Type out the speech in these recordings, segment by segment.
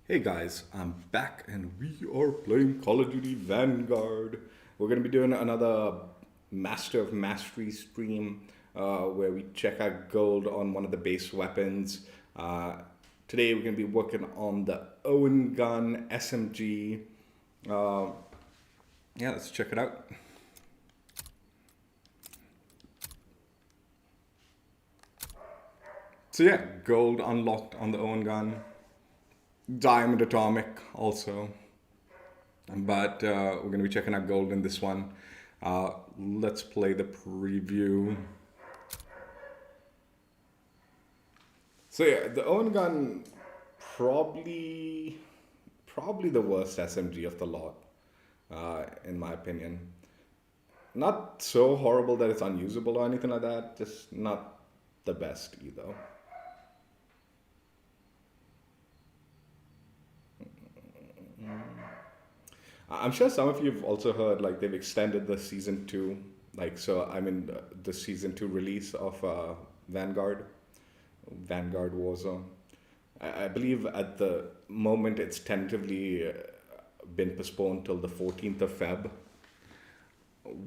Hey guys, I'm back and we are playing Call of Duty Vanguard. We're going to be doing another Master of Mastery stream where we check out gold on one of the base weapons. Today we're going to be working on the Owen Gun SMG. Yeah, let's check it out. So yeah, gold unlocked on the Owen Gun. Diamond Atomic also. But we're going to be checking out gold in this one. Let's play the preview. So yeah, the Owen Gun probably the worst SMG of the lot, in my opinion. Not so horrible that it's unusable or anything like that. Just not the best either. I'm sure some of you have also heard like they've extended the season 2. Like, so I'm in the season 2 release of Vanguard Warzone. I believe at the moment it's tentatively been postponed till the 14th of Feb,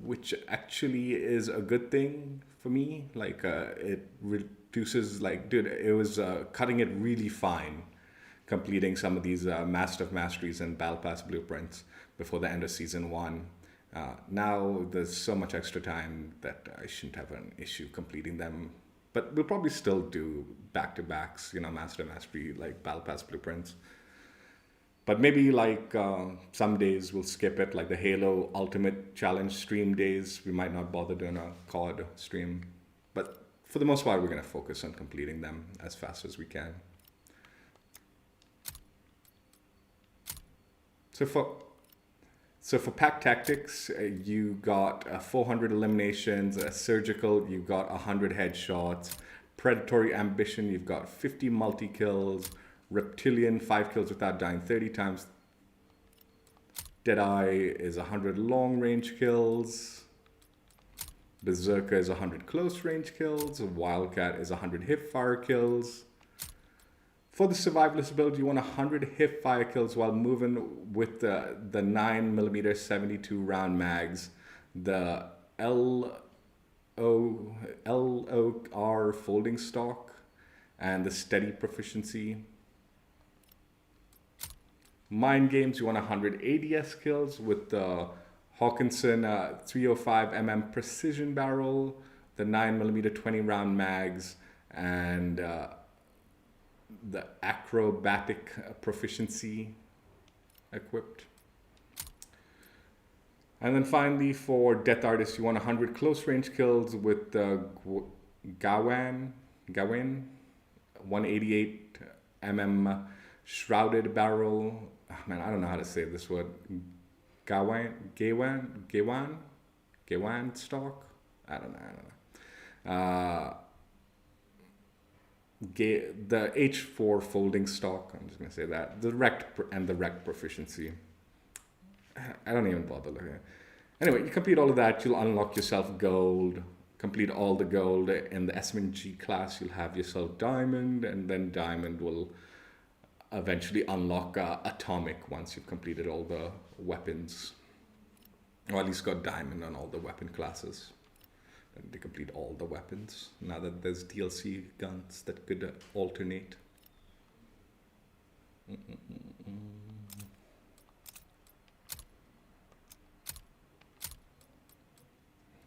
which actually is a good thing for me. Like, it reduces, like, dude, it was cutting it really fine completing some of these Master of Masteries and Battle Pass blueprints before the end of Season 1. Now there's so much extra time that I shouldn't have an issue completing them. But we'll probably still do back-to-backs, Master of Mastery, like Battle Pass blueprints. But maybe like some days we'll skip it, like the Halo Ultimate Challenge stream days. We might not bother doing a COD stream. But for the most part, we're going to focus on completing them as fast as we can. So for pack tactics, you got 400 eliminations. Surgical, you got 100 headshots. Predatory ambition, you've got 50 multi kills. Reptilian, 5 kills without dying 30 times. Deadeye is 100 long range kills. Berserker is 100 close range kills. Wildcat is 100 hip fire kills. For the Survivalist build, you want 100 hip fire kills while moving with the 9mm 72 round mags, the LOR folding stock, and the steady proficiency. MindGames, you want 100 ADS kills with the Hawkinson 305mm precision barrel, the 9mm 20 round mags, and the acrobatic proficiency equipped. And then finally for Death Artist, you want 100 close range kills with the Gawain 188mm shrouded barrel. Oh, man, I don't know how to say this word. Gawain stock? I don't know. The H4 folding stock, I'm just going to say that. The rect proficiency. I don't even bother looking at it. Anyway, you complete all of that, you'll unlock yourself gold. Complete all the gold in the SMG class, you'll have yourself diamond, and then diamond will eventually unlock atomic once you've completed all the weapons. Or at least got diamond on all the weapon classes. And to complete all the weapons, now that there's DLC guns that could alternate.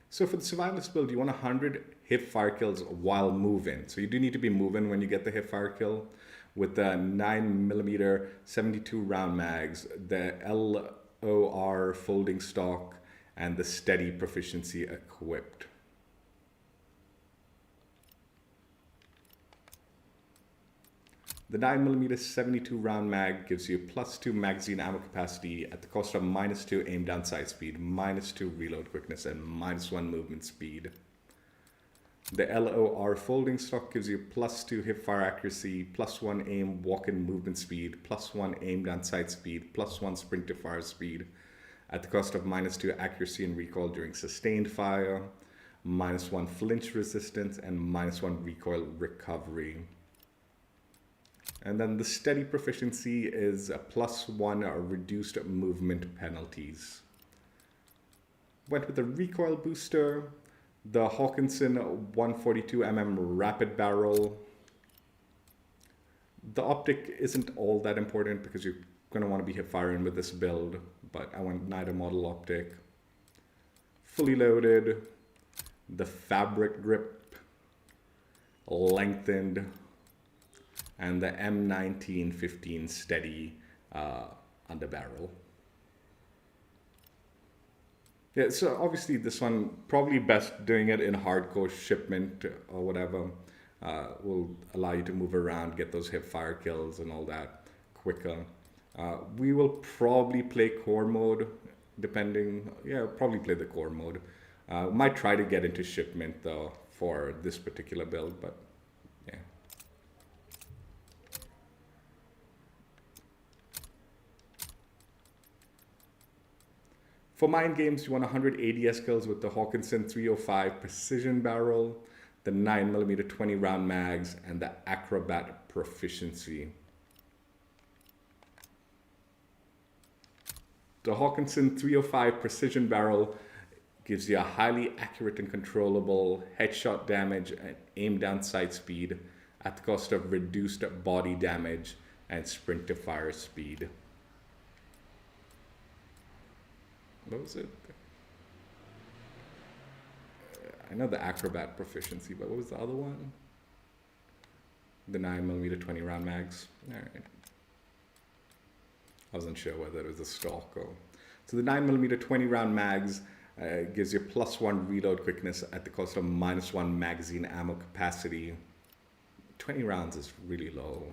So for the Survivalist build, you want 100 hip fire kills while moving. So you do need to be moving when you get the hip fire kill with the 9mm 72 round mags, the LOR folding stock, and the steady proficiency equipped. The 9mm 72 round mag gives you +2 magazine ammo capacity at the cost of -2 aim down sight speed, -2 reload quickness, and -1 movement speed. The LOR folding stock gives you +2 hip fire accuracy, +1 aim walk-in movement speed, +1 aim down sight speed, +1 sprint to fire speed at the cost of -2 accuracy and recoil during sustained fire, -1 flinch resistance, and -1 recoil recovery. And then the steady proficiency is a +1 or reduced movement penalties. Went with the recoil booster, the Hawkinson 142mm rapid barrel. The optic isn't all that important because you're going to want to be hip firing with this build, but I went NIDA model optic. Fully loaded, the fabric grip, lengthened, and the M1915 steady underbarrel. Yeah, so obviously this one, probably best doing it in hardcore shipment or whatever. Will allow you to move around, get those hip fire kills and all that quicker. We will probably play core mode, depending, yeah, probably play the core mode. Might try to get into shipment though for this particular build, but yeah. For MindGames, you want 100 ADS kills with the Hawkinson 305 precision barrel, the 9mm 20 round mags, and the Acrobat proficiency. The Hawkinson 305 precision barrel gives you a highly accurate and controllable headshot damage and aim down sight speed at the cost of reduced body damage and sprint to fire speed. What was it? I know the Acrobat proficiency, but what was the other one? The 9mm 20 round mags. All right. I wasn't sure whether it was a stock or... So the 9mm 20 round mags gives you +1 reload quickness at the cost of -1 magazine ammo capacity. 20 rounds is really low.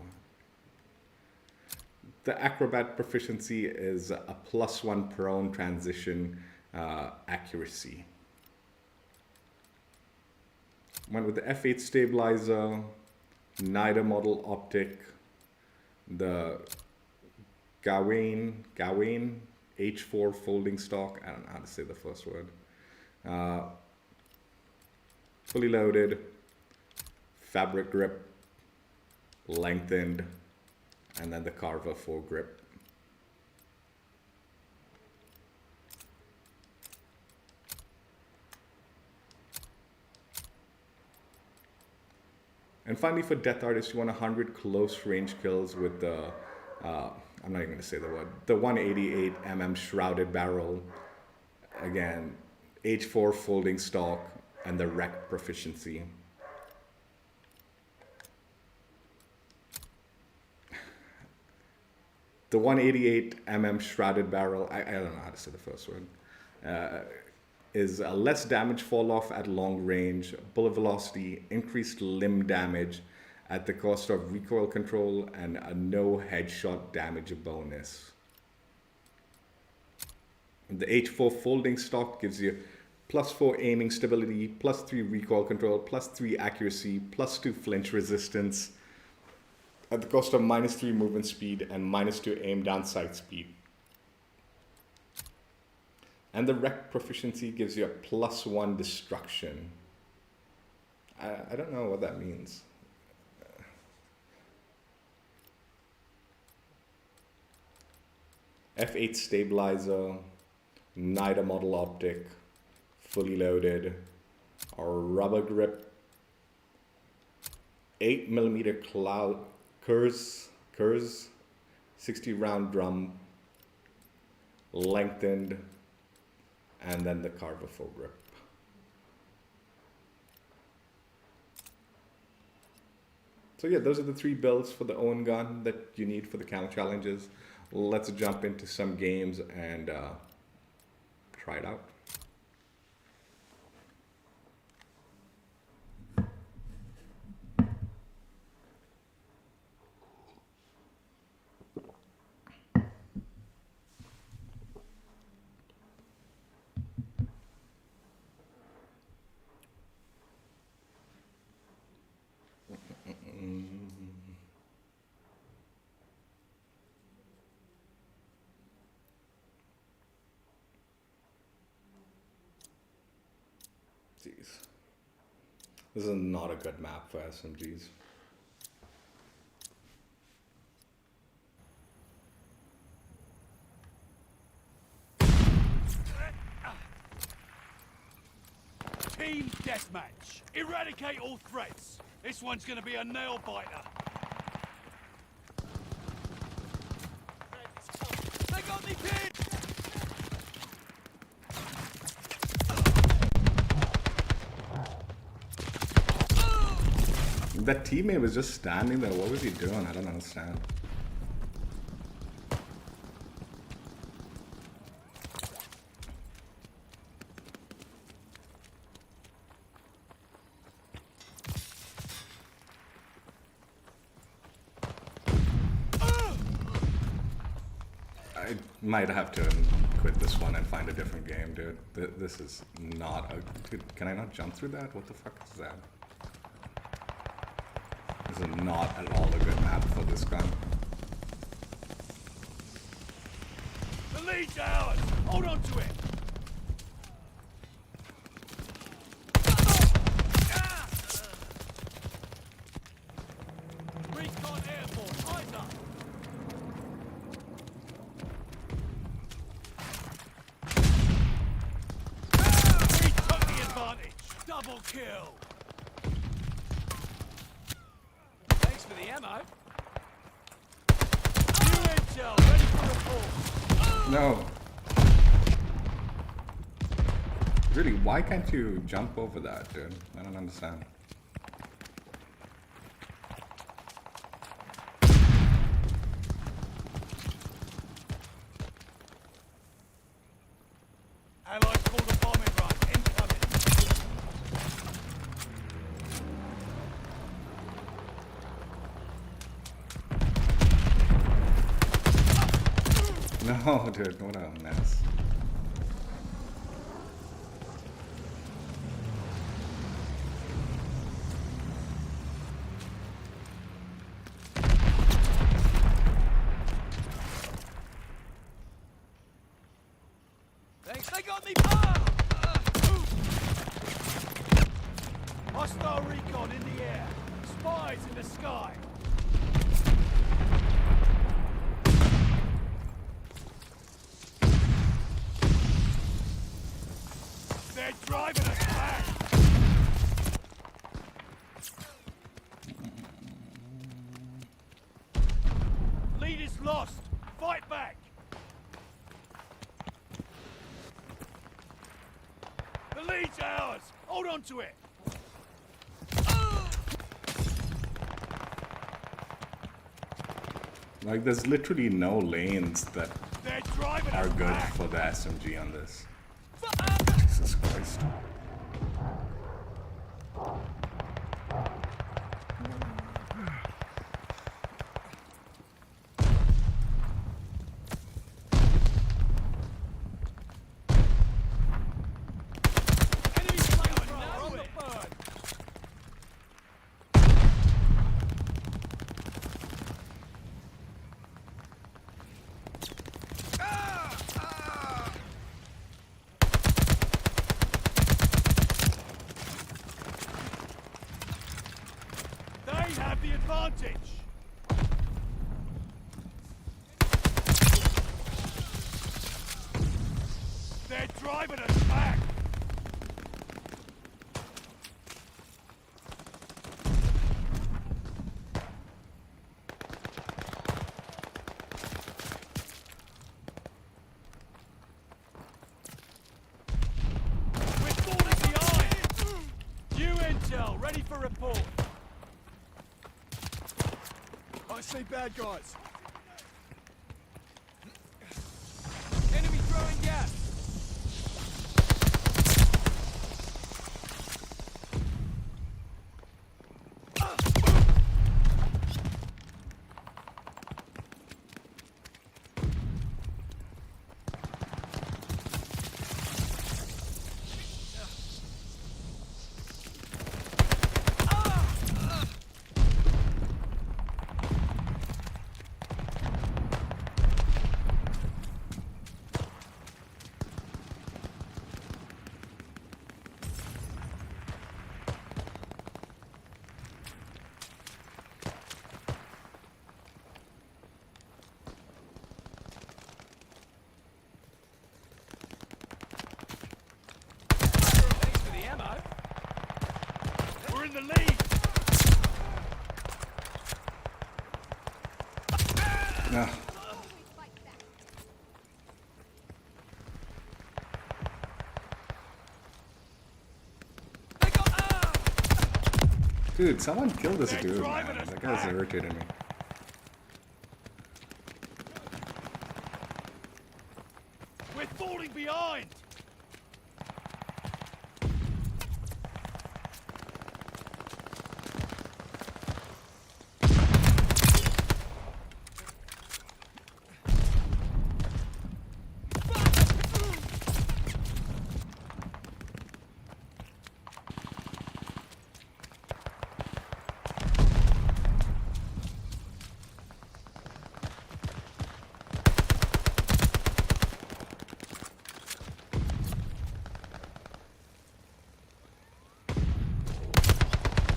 The Acrobat proficiency is a +1 prone transition accuracy. Went with the F8 stabilizer, NIDA model optic, the Gawain H4 folding stock. I don't know how to say the first word. Fully loaded, fabric grip, lengthened, and then the Carver 4 grip. And finally, for Death Artist, you want 100 close range kills with the, I'm not even going to say the word, the 188mm shrouded barrel. Again, H4 folding stock, and the Rec proficiency. The 188mm shrouded barrel, I don't know how to say the first word, is a less damage fall off at long range, bullet velocity, increased limb damage at the cost of recoil control, and a no headshot damage bonus. The H4 folding stock gives you +4 aiming stability, +3 recoil control, +3 accuracy, +2 flinch resistance at the cost of -3 movement speed and -2 aim down sight speed. And the Rec proficiency gives you a +1 destruction. I don't know what that means. F8 stabilizer, NIDA model optic, fully loaded, a rubber grip, 8mm cloud Kurz 60 round drum, lengthened, and then the Carver 4 grip. So yeah, those are the 3 builds for the Owen Gun that you need for the Camo Challenges. Let's jump into some games and try it out. Jeez. This is not a good map for SMGs. Team deathmatch. Eradicate all threats. This one's gonna be a nail biter. They got me pinned! That teammate was just standing there. What was he doing? I don't understand. I might have to quit this one and find a different game, dude. This is not a... Dude, can I not jump through that? What the fuck is that? This is not at all a good map for this gun. The lead's ours! Hold on to it! Recon airborne, eyes up! We took the advantage! Double kill! Thanks for the ammo. New intel, ready for report. No. Really, why can't you jump over that, dude? I don't understand. Allies called a bombing run. Incoming. No, dude, what a mess. Thanks, they got me. Hostile recon in the air. Spies in the sky. They're driving us back. Lead is lost. Fight back. The lead's ours. Hold on to it. Like, there's literally no lanes that They're driving are us good back. for the SMG on this. Jesus Christ. Enemy flamethrower on the bird. They have the advantage. They're driving us back. We're falling behind. New intel, ready for report. I see bad guys. Enemy throwing gas. Ah. Dude, someone kill this dude, man. That guy's irritating me. We're falling behind!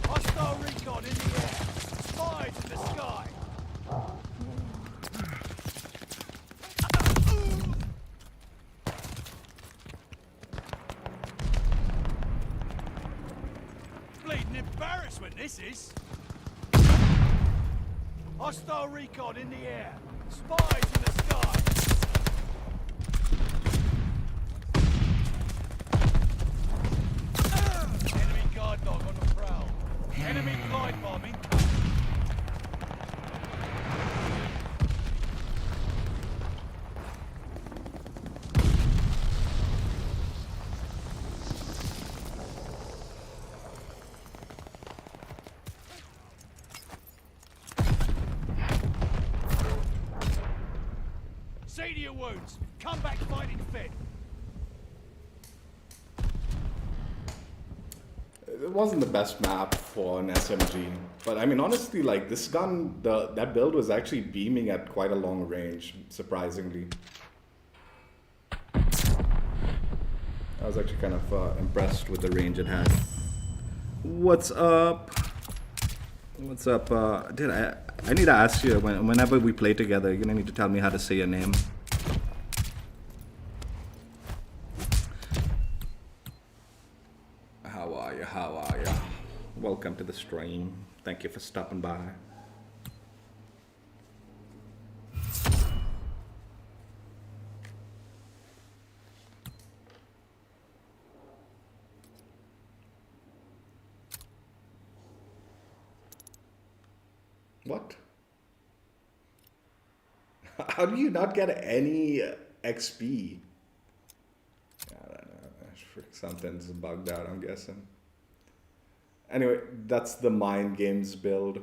Hostile recon in the air. Spies in the sky. Bleeding embarrassment, this is. Hostile recon in the air. Spies in the sky. Enemy guard dog on the prowl. Enemy glide bomb incoming. See to your wounds. Come back fighting fit. It wasn't the best map for an SMG, but I mean honestly, like this gun, that build was actually beaming at quite a long range, surprisingly. I was actually kind of impressed with the range it had. What's up? What's up? Dude, I need to ask you, whenever we play together, you're gonna need to tell me how to say your name. How are you? How are you? Welcome to the stream. Thank you for stopping by. What? How do you not get any XP? I don't know. Something's bugged out, I'm guessing. Anyway, that's the MindGames build.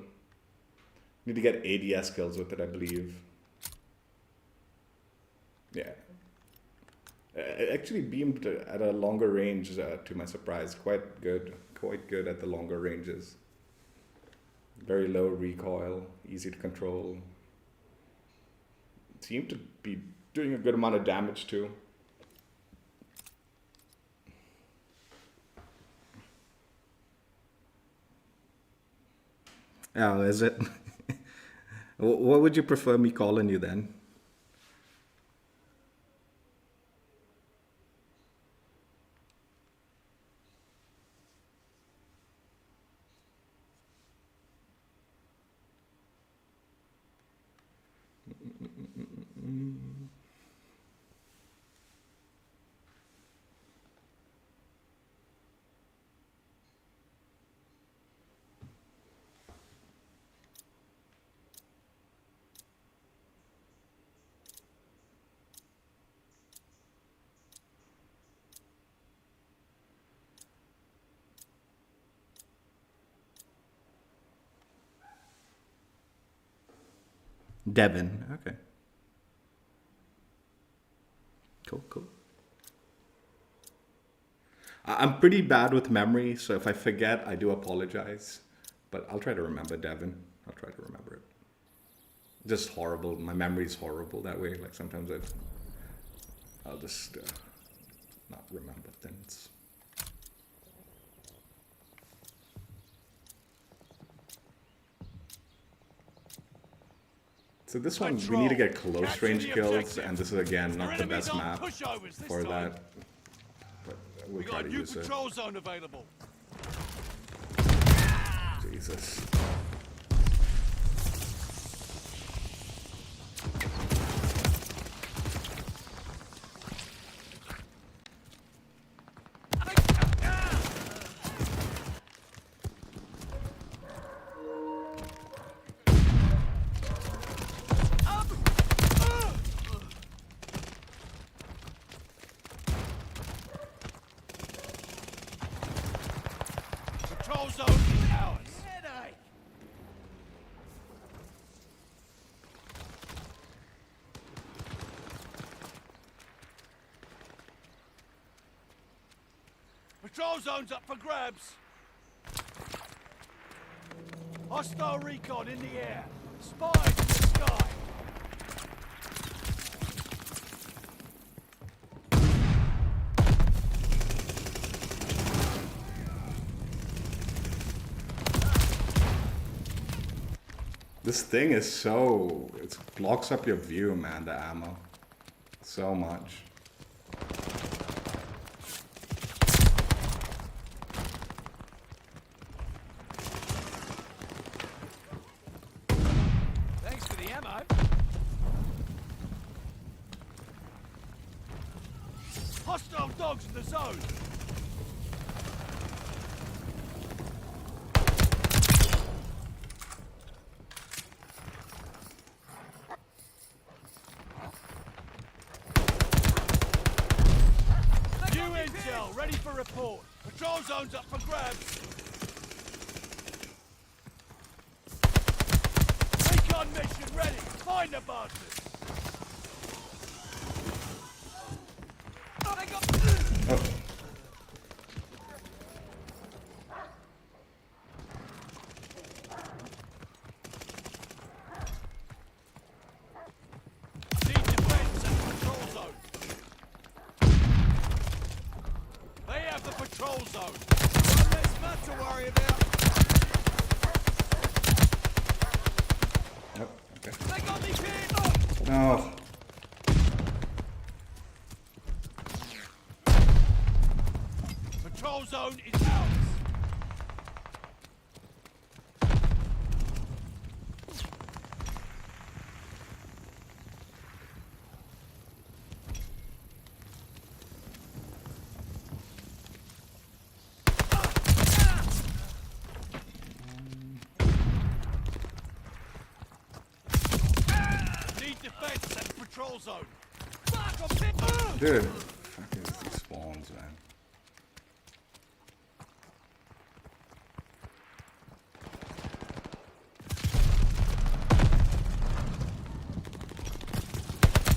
Need to get ADS kills with it, I believe. Yeah. It actually beamed at a longer range, to my surprise. Quite good at the longer ranges. Very low recoil, easy to control. Seemed to be doing a good amount of damage too. Oh, is it? What would you prefer me calling you then? Devin, okay. Cool. I'm pretty bad with memory, so if I forget, I do apologize. But I'll try to remember Devin. I'll try to remember it. Just horrible. My memory's horrible that way. Like sometimes I'll just not remember things. So this one, we need to get close range kills, and this is again not the best map for that. But we'll try to use it. Control zone available. Jesus. Patrol zone's up for grabs. Hostile recon in the air. Spies in the sky. This thing is so... it blocks up your view, man, the ammo. So much. Thanks for the ammo. Hostile dogs in the zone. Intel, ready for report. Patrol zone's up for grabs. Recon mission ready. Find the bastards. Oh, they got... Oh. Need defense at patrol zone. They have the patrol zone. One less map to worry about. Yep, okay. They got me pinned. No. Patrol zone is ours. Defense at patrol zone. Fuck, I'm hit. Dude. Fucking these spawns, man.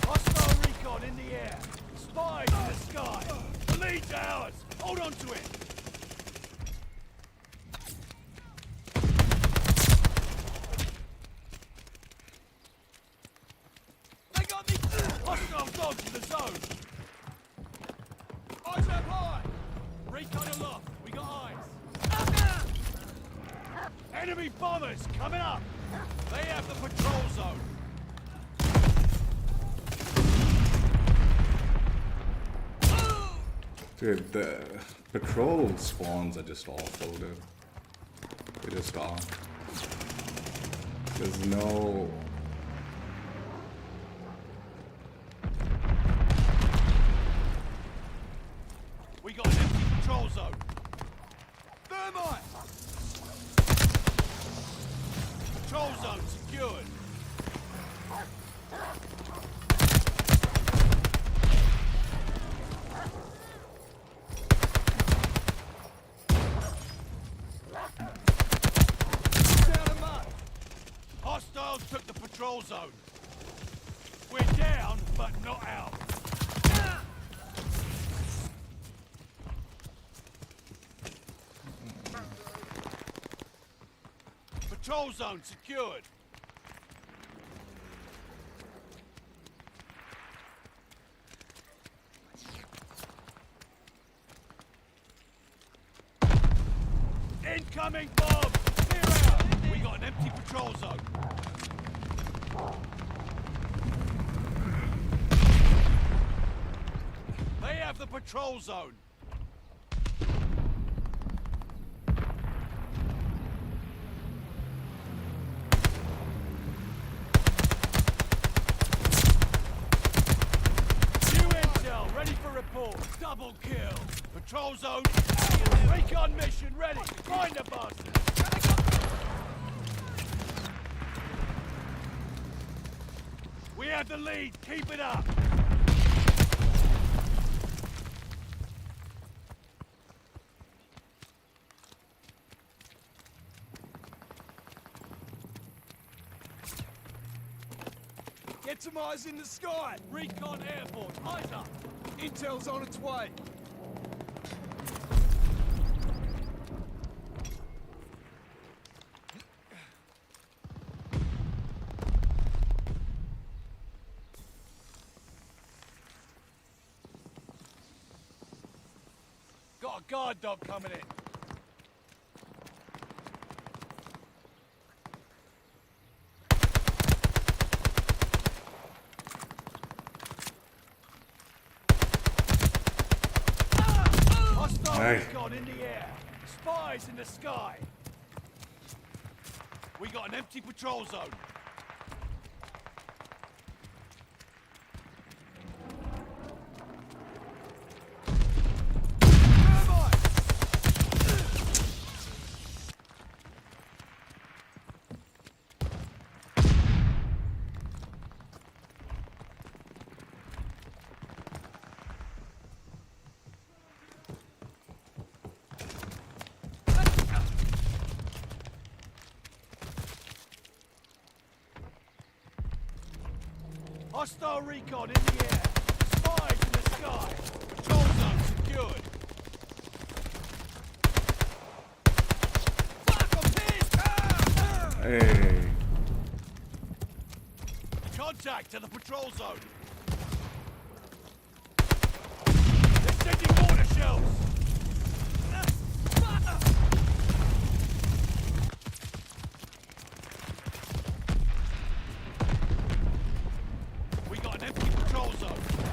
Hostile recon in the air. Spies in the sky. The lead's ours. Hold on to it. They got me. Hostile dogs in the zone. Eyes up high. Recon aloft. We got eyes. Enemy bombers coming up. They have the patrol zone. Dude, the patrol spawns are just awful, dude. They just are. There's no... We got an empty patrol zone. Thermite! Patrol zone secured. Down a mark. Hostiles took the patrol zone. We're down, but not out. Patrol zone secured. Incoming bomb! Clear out! We got an empty patrol zone. They have the patrol zone. New intel, ready for report. Double kill. Patrol zone. Recon mission ready. Find the bastards. We have the lead. Keep it up. Get some eyes in the sky. Recon airport. Eyes up. Intel's on its way. got a guard dog coming in. Hostile recon in the air. Spies in the sky. We got an empty patrol zone. Hostile recon in the air. Spies in the sky. Patrol zone secured. Fuck, I'm pissed! Hey. Contact to the patrol zone. They're sending mortar shells.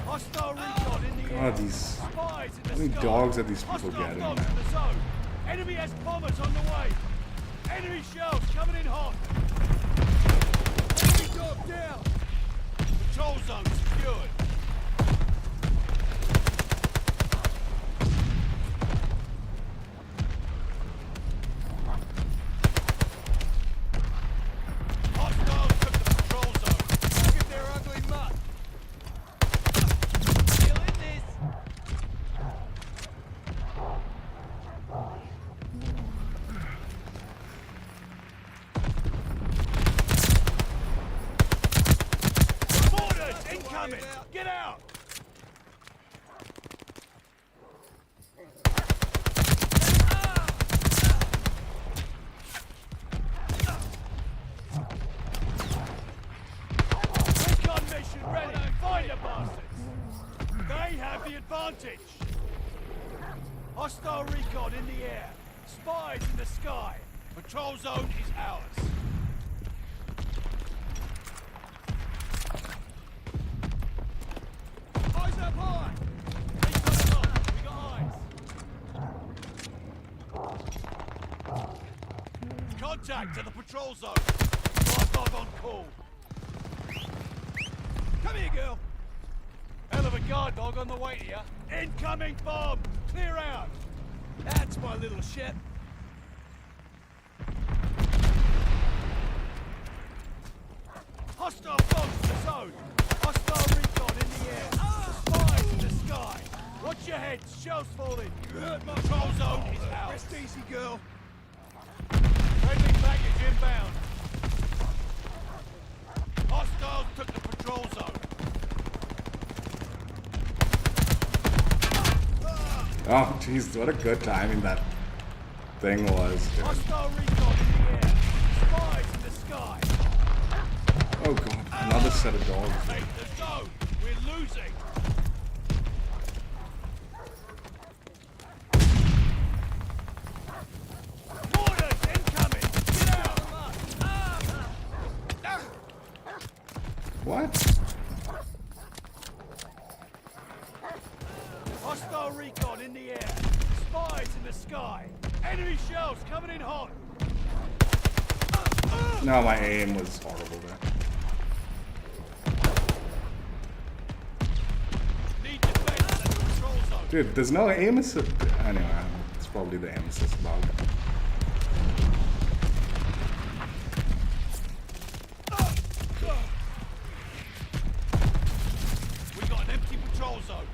Hostile recon in the air. These Spies in the how many sky. dogs are these people Hostile getting, dogs man? in the zone. Enemy has bombers on the way. Enemy shells coming in hot. Enemy dog down. Patrol zone secured. Hostiles took the patrol zone. Look at their ugly mutt. Incoming! Get out! Recon mission ready! Find the bastards! They have the advantage! Hostile recon in the air. Spies in the sky. Patrol zone is ours. Eyes up high! Recon aloft. We got eyes. Contact to the patrol zone. Guard dog on call. Come here, girl. Hell of a guard dog on the way to you. Incoming bomb! Clear out! That's my little ship. Hostile dogs in the zone. Hostile recon in the air. Spies in the sky. Watch your head. Shells falling. Patrol zone is out. Rest easy, girl. Friendly package inbound. Hostiles took the patrol zone. Oh, jeez, what a good timing that thing was. Dude. Hostile recon in the air. Spies in the sky. Oh god, another set of dogs. Take the zone. We're losing. Mortars incoming. Get out. What? Hostile recon in the air. Spies in the sky. Enemy shells coming in hot. No, my aim was horrible there. Need defense at the patrol zone. Dude, there's no aim assist. Anyway, it's probably the aim assist bug. We got an empty patrol zone.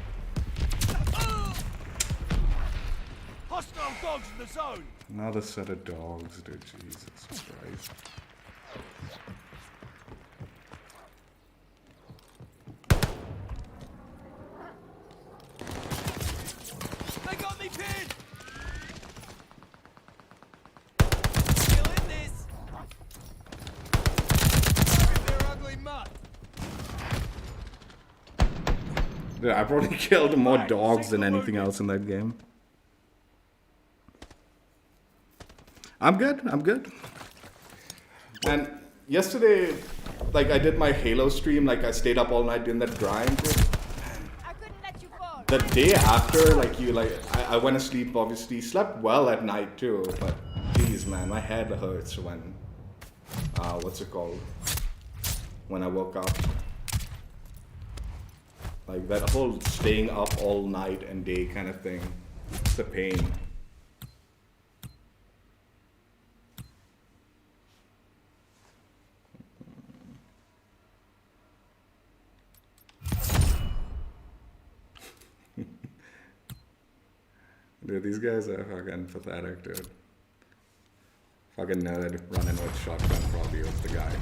Hostile dogs in the zone. Another set of dogs, dude. Jesus Christ. They got me pinned. Still in this. Look at their ugly mutt. Dude, I probably killed more dogs than anything else in that game. I'm good. I'm good. And yesterday, like I did my Halo stream. Like I stayed up all night doing that grind. I couldn't let you fall. The day after, I went to sleep. Obviously, slept well at night too. But geez, man, my head hurts when what's it called? When I woke up. Like that whole staying up all night and day kind of thing. It's a pain. Dude, these guys are fucking pathetic, dude. Fucking nerd running with shotgun probably was the guy.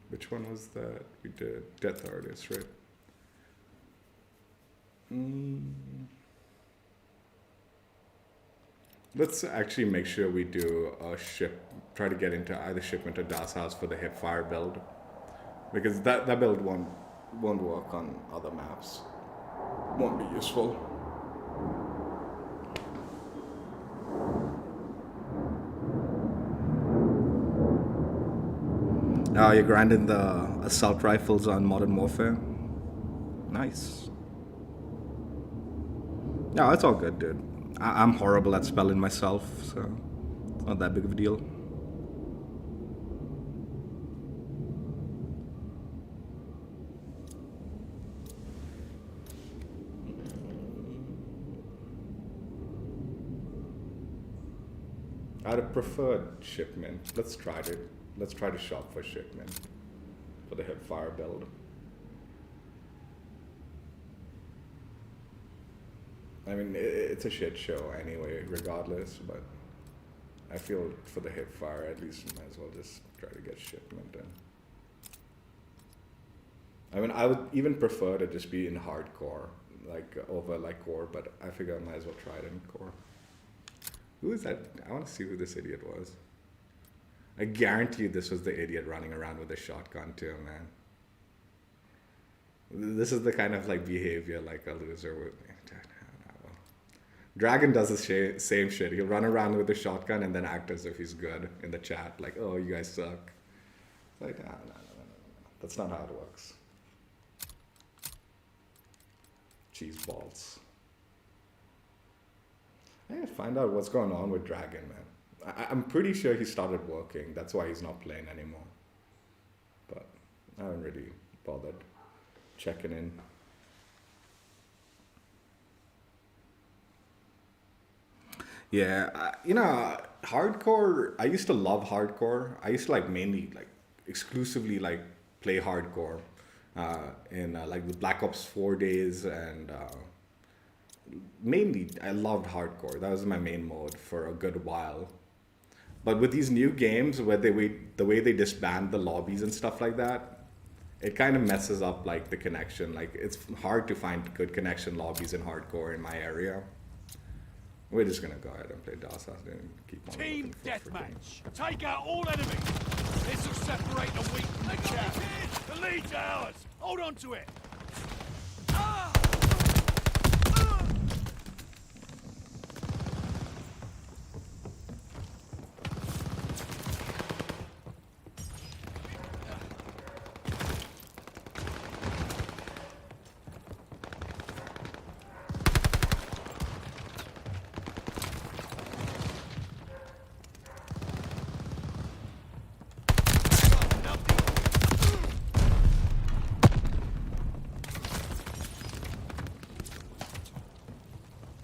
Which one was that? We did Death Artist, right? Let's actually make sure we do a try to get into either shipment or Das House for the hipfire build. Because that build won't work on other maps. Won't be useful. Oh, you're grinding the assault rifles on Modern Warfare? Nice. No, it's all good, dude. I'm horrible at spelling myself, so it's not that big of a deal. I'd have preferred shipment. Let's try to shop for shipment for the hipfire build. I mean, it's a shit show anyway, regardless, but I feel for the hipfire, at least might as well just try to get shipment in. I mean, I would even prefer to just be in hardcore, over core, but I figure I might as well try it in core. Who is that? I want to see who this idiot was. I guarantee you this was the idiot running around with a shotgun too, man. This is the kind of behavior a loser would. Dragon does the same shit. He'll run around with a shotgun and then act as if he's good in the chat. Like, oh, you guys suck. No. That's not how it works. Cheese balls. I gotta find out what's going on with Dragon, man. I'm pretty sure he started working. That's why he's not playing anymore. But I haven't really bothered checking in. Yeah, hardcore. I used to love hardcore. I used to mainly exclusively play hardcore in the Black Ops 4 days, and mainly I loved hardcore. That was my main mode for a good while. But with these new games where the way they disband the lobbies and stuff like that, it kind of messes up the connection. It's hard to find good connection lobbies in hardcore in my area. We're just gonna go ahead and play Das House and keep on. Team deathmatch. Take out all enemies. This will separate the weak from the chaff. The lead's ours. Hold on to it.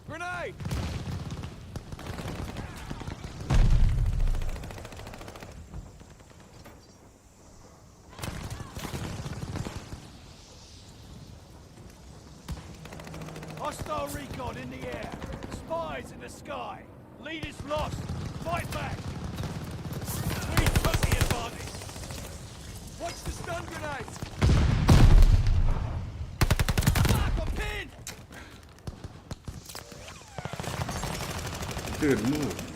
Grenade! Hostile recon in the air. Spies in the sky. Leaders lost. Fight back. We took the advantage. Watch the stun grenades. Fuck, I'm pinned! Dude, move, man.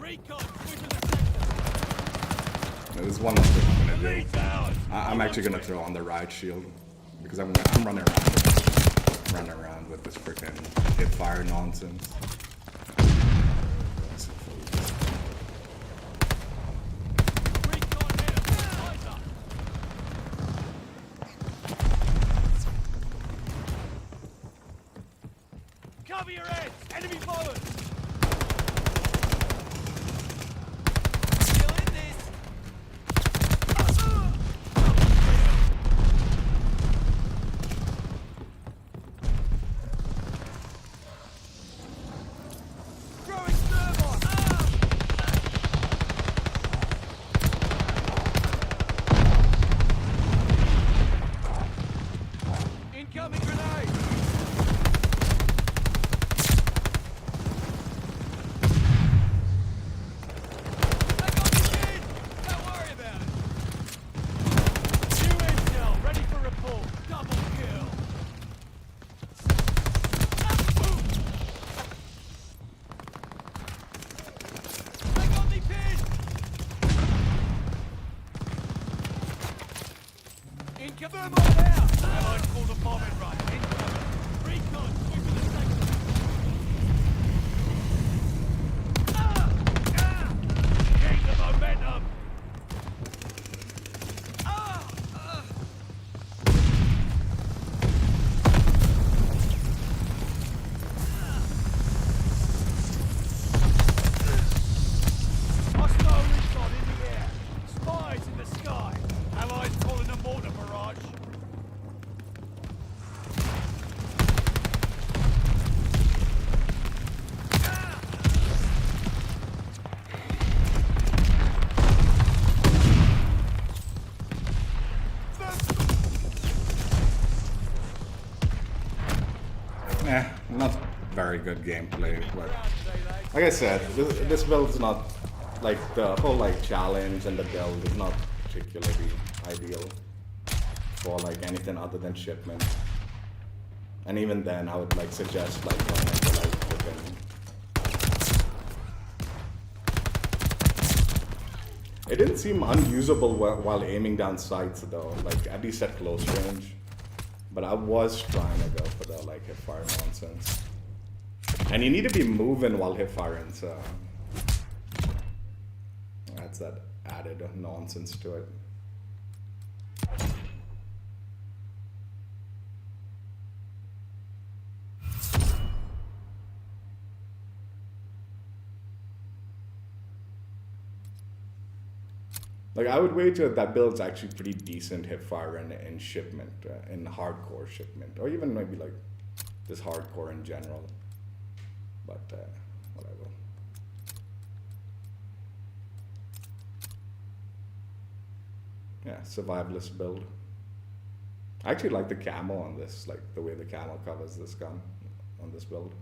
Recon, switch to the sector. There's one other thing I'm gonna do. Lead ours. I'm actually gonna throw on the riot shield because I'm running around with this freaking hip fire nonsense. Recon here. Eyes up. Cover your heads. Enemy followers. Still in this. Throwing thermite. Incoming grenade. Back on your feet. Don't worry about it. New intel, ready for report. Double kill. Back on the pin. Incoming out. Allied called a bombing run. Incoming. Recon, sweep to the sector. Gain the momentum. Hostile recon in the air. Spies in the sky. Allies calling a mortar barrage. Not very good gameplay, but like I said, this build's not like the whole like challenge and the build is not particularly ideal for like anything other than shipment. And even then, I would like suggest like going into like freaking. It didn't seem unusable while aiming down sights though, like at least at close range. But I was trying to go for the like hip fire nonsense. And you need to be moving while hip firing, so that's that added nonsense to it. Like I would wager that build's actually pretty decent hip fire in shipment, in hardcore shipment, or even maybe like just hardcore in general. But whatever. Yeah, survivalist build. I actually like the camo on this, like the way the camo covers this gun on this build.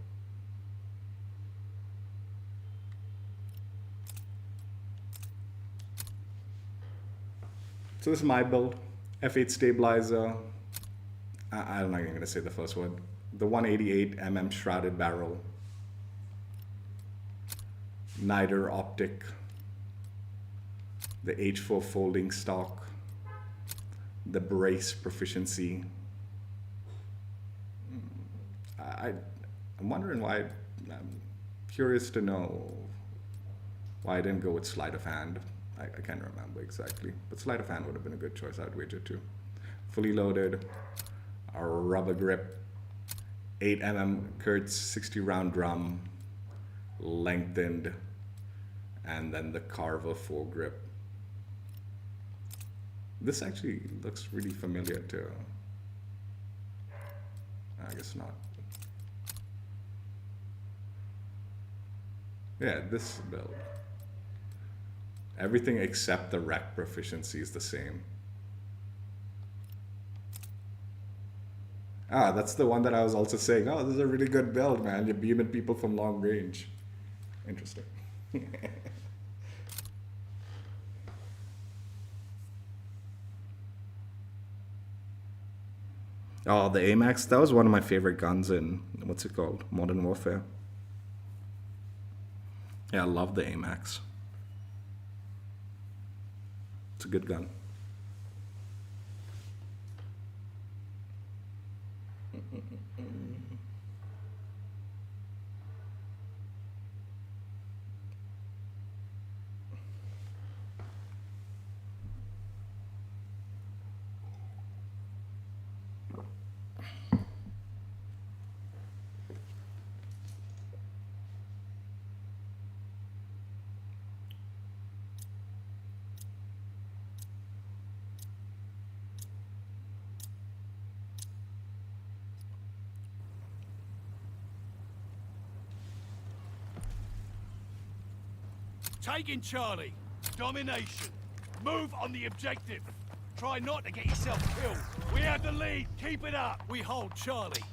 So this is my build. F8 stabilizer. I'm not even gonna say the first word. The 188 mm shrouded barrel. Niter optic. The H4 folding stock. The brace proficiency. I'm wondering why. I'm curious to know why I didn't go with sleight of hand. I can't remember exactly, but sleight of hand would have been a good choice, I'd wager too. Fully loaded, a rubber grip, 8mm Kurtz 60 round drum, lengthened, and then the Carver foregrip. This actually looks really familiar too. I guess not. Yeah, this build. Everything except the rec proficiency is the same. Ah, that's the one that I was also saying, oh, this is a really good build, man. You're beaming people from long range. Interesting. Oh, the AMAX, that was one of my favorite guns in, what's it called? Modern Warfare. Yeah, I love the AMAX. It's a good gun. Taking Charlie. Domination. Move on the objective. Try not to get yourself killed. We have the lead. Keep it up. We hold Charlie.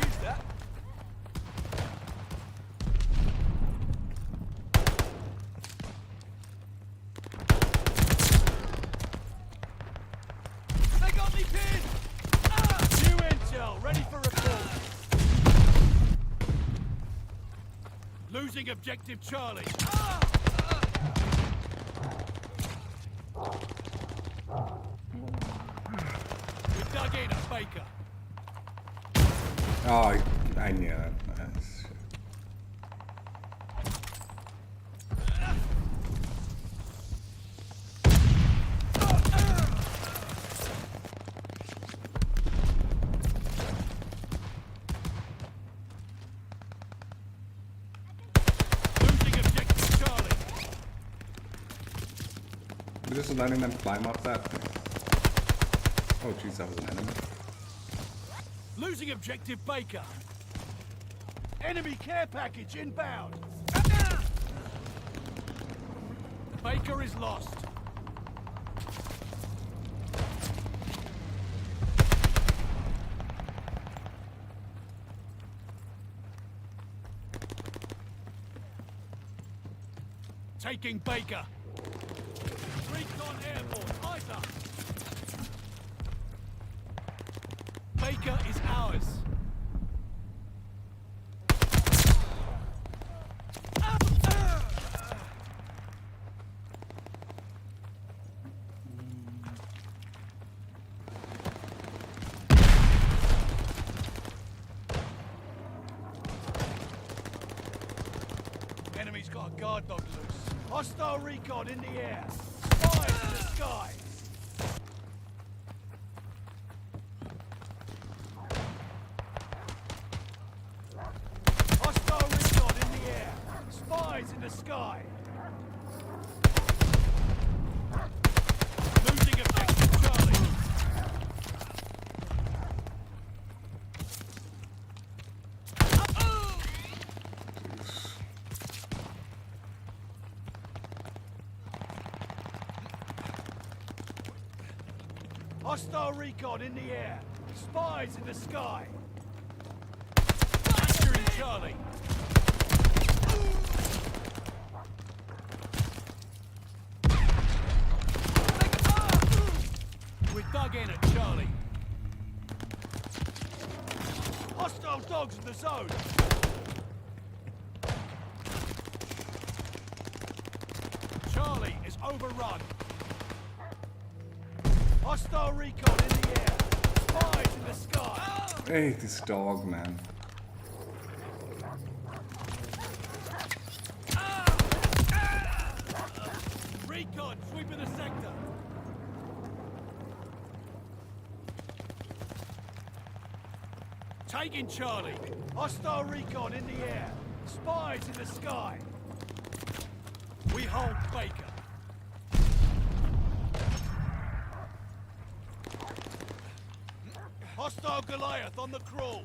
Use that. They got me pinned! New intel, ready for report. Losing objective Charlie. We dug in at Baker. Oh, I knew it. That's- Losing objective Charlie. Just letting them climb up that thing. Oh, jeez, that was an enemy. Losing objective Baker. Enemy care package inbound. Baker is lost. Taking Baker. Recon airborne. Eyes up. Baker is ours. Enemy's got a guard dog loose. Hostile recon in the air. Spies in the sky. Hostile recon in the air. Spies in the sky. Losing objective Charlie. Hostile recon in the air. Spies in the sky. Capturing Charlie. We dug in at Charlie. Hostile dogs in the zone. Charlie is overrun. Hostile recon in the air. Spies in the sky. Hey, this dog, man. Recon sweeping the sector. Taking Charlie. Hostile recon in the air. Spies in the sky. We hold Baker. Hostile Goliath on the crawl.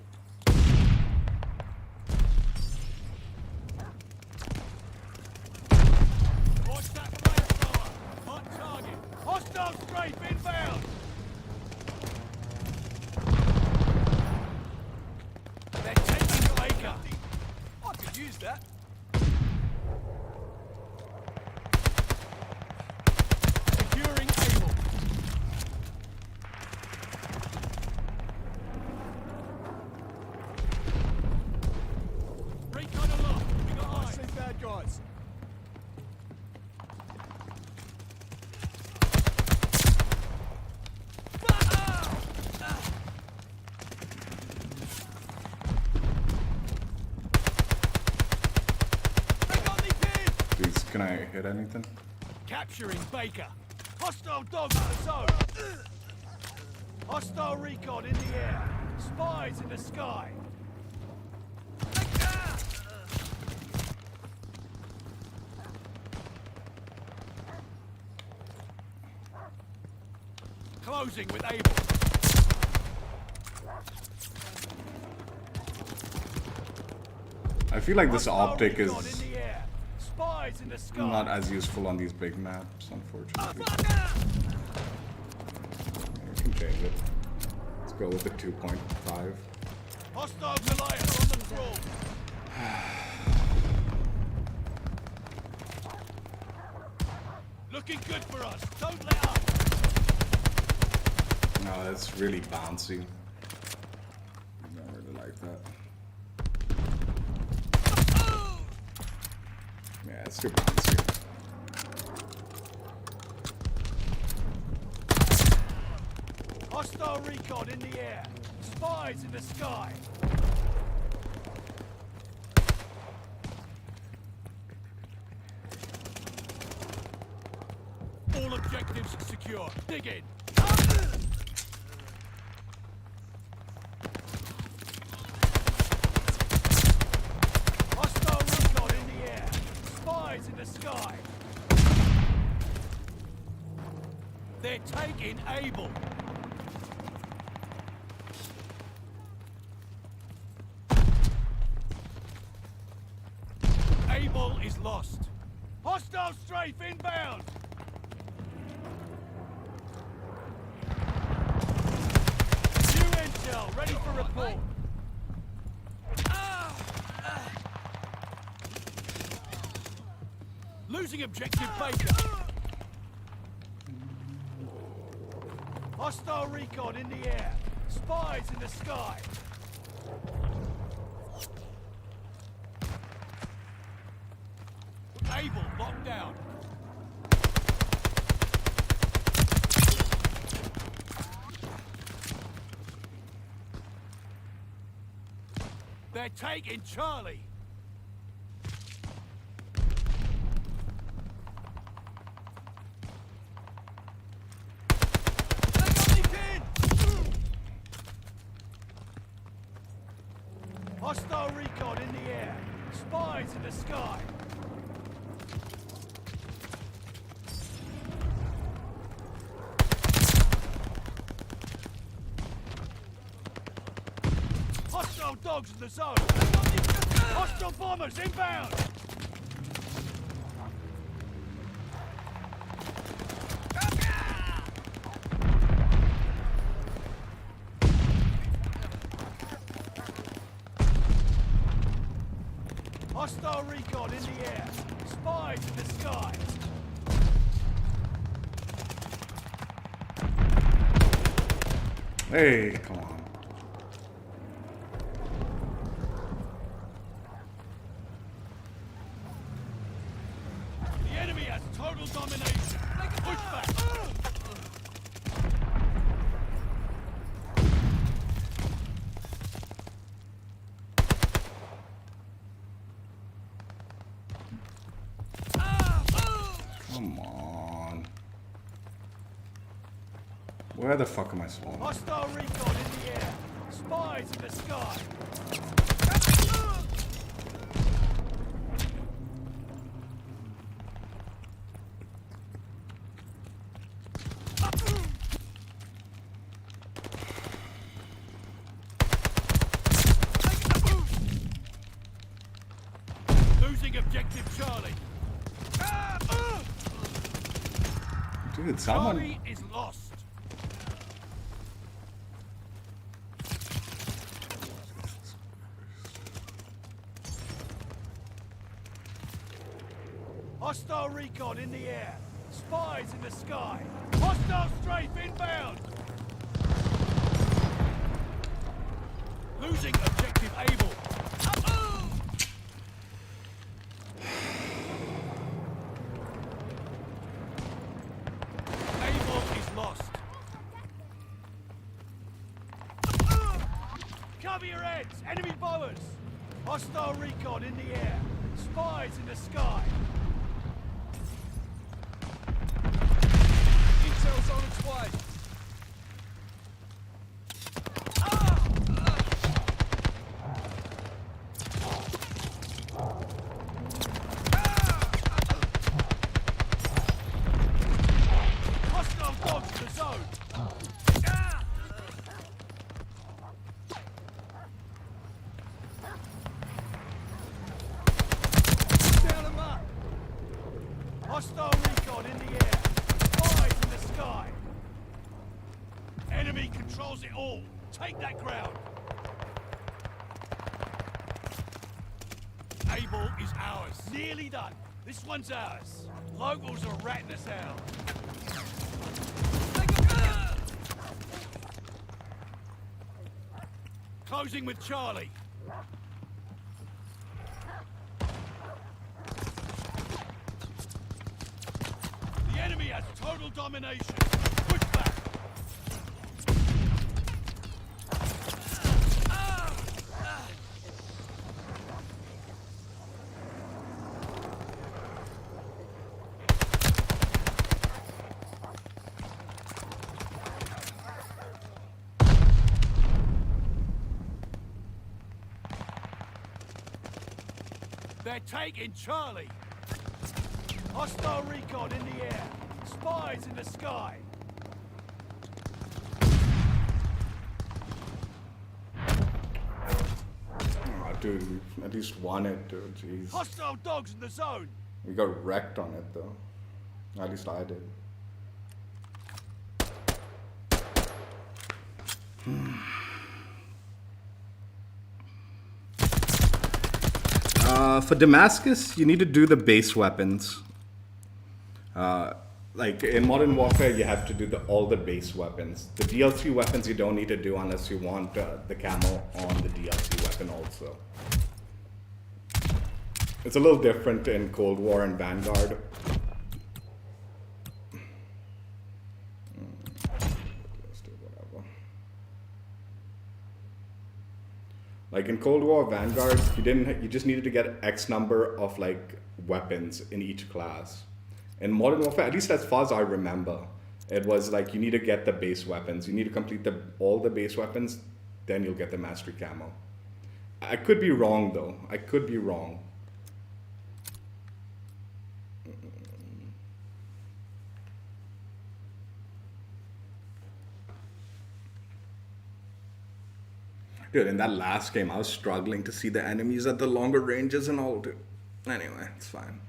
Watch that flamethrower. Hot target. Hostile strafe inbound. They're bad guys. Please, can I hit anything? Capturing Baker. Hostile dogs in the zone. Hostile recon in the air. Spies in the sky. Closing with Able. I feel like this Hostile optic recon is in the air. Spies in the sky. not as useful on these big maps, unfortunately. We can change it. Let's go with the 2.5. Hostile Goliath on the crawl. Looking good for us. Don't let up. No, it's really bouncy. I don't really like that. Yeah, it's too bouncy. Hostile recon in the air. Spies in the sky. All objectives secure. Dig in. Hostile recon in the air. Spies in the sky. They're taking Able. Able is lost. Hostile strafe inbound. New intel ready for report. Losing objective Baker. Hostile recon in the air. Spies in the sky. Able locked down. They're taking Charlie. They got me pinned. Hostile recon in the air. Spies in the sky. Hostile dogs in the zone. Hostile bombers inbound. Hostile recon in the air. Spies in the sky. Hey, come on. The enemy has total domination. Push back. Come on. Where the fuck am I spawning? Hostile recon in the air. Spies in the sky. Losing objective Charlie. Dude, someone. Charlie is lost. Hostile recon in the air. Spies in the sky. Hostile strafe inbound. Losing objective Able. Enemy bombers! Hostile recon in the air. Spies in the sky. Intel's on its way. Hostile dogs in the zone. Down them up. Hostile recon in the air. Spies in the sky. Enemy controls it all. Take that ground. Able is ours. Nearly done. This one's ours. Locals are ratting us out. Closing with Charlie. The enemy has total domination. Push back. They're taking Charlie. Hostile recon in the air. Spies in the sky. Oh, dude, we at least won it, dude. Jeez. Hostile dogs in the zone. We got wrecked on it, though. At least I did. For Damascus, you need to do the base weapons. Like in Modern Warfare, you have to do all the base weapons. The DLC weapons you don't need to do unless you want the camo on the DLC weapon also. It's a little different in Cold War and Vanguard. Let's do whatever. Like in Cold War, Vanguard, you just needed to get X number of like weapons in each class. In Modern Warfare, at least as far as I remember, it was like you need to get the base weapons. You need to complete all the base weapons, then you'll get the mastery camo. I could be wrong though. I could be wrong. Dude, in that last game, I was struggling to see the enemies at the longer ranges and all, dude. Anyway, it's fine.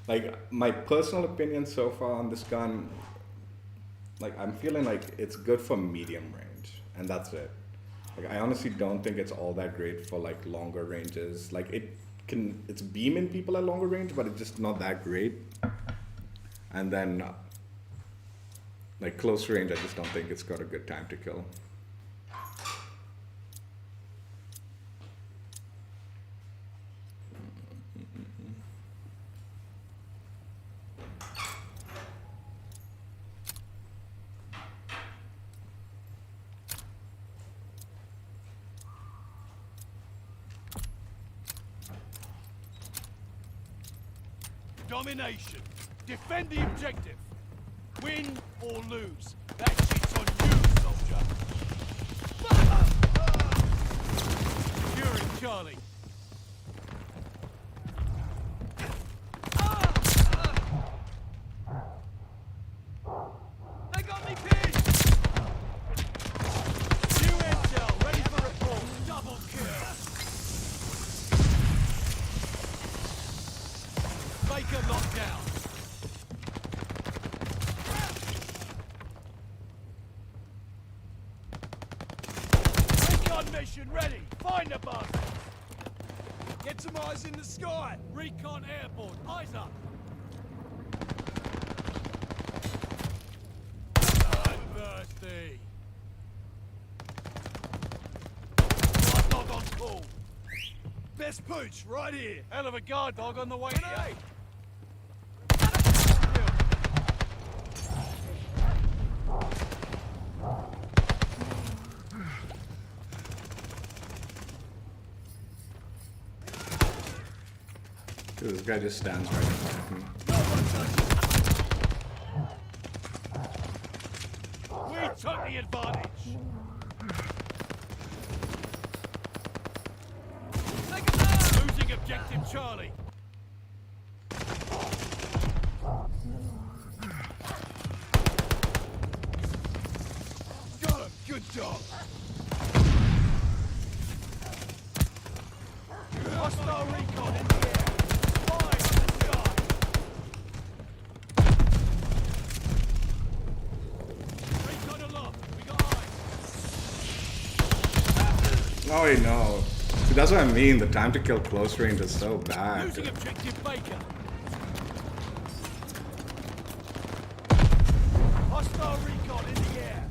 Like, my personal opinion so far on this gun, like, I'm feeling like it's good for medium range, and that's it. Like, I honestly don't think it's all that great for, like, longer ranges. Like, it's beaming people at longer range, but it's just not that great. And then, like, close range, I just don't think it's got a good time to kill. Domination. Defend the objective. Win or lose. That shit's on you, soldier. Securing Charlie. They got me pinned! New intel, ready for report. Double kill. Baker locked down. Recon mission ready. Find the bastards. Get some eyes in the sky. Recon airborne. Eyes up. Thirsty. Guard dog on call. Best pooch right here. Hell of a guard dog on the way here. This guy just stands right in front of me. We took the advantage. Losing objective Charlie. Got him. Good job. Hostile recon in the air. Spies in the sky. Recon aloft. We got eyes. Oh wait, no. See, that's what I mean. The time to kill close range is so bad. Losing objective Baker. Hostile recon in the air.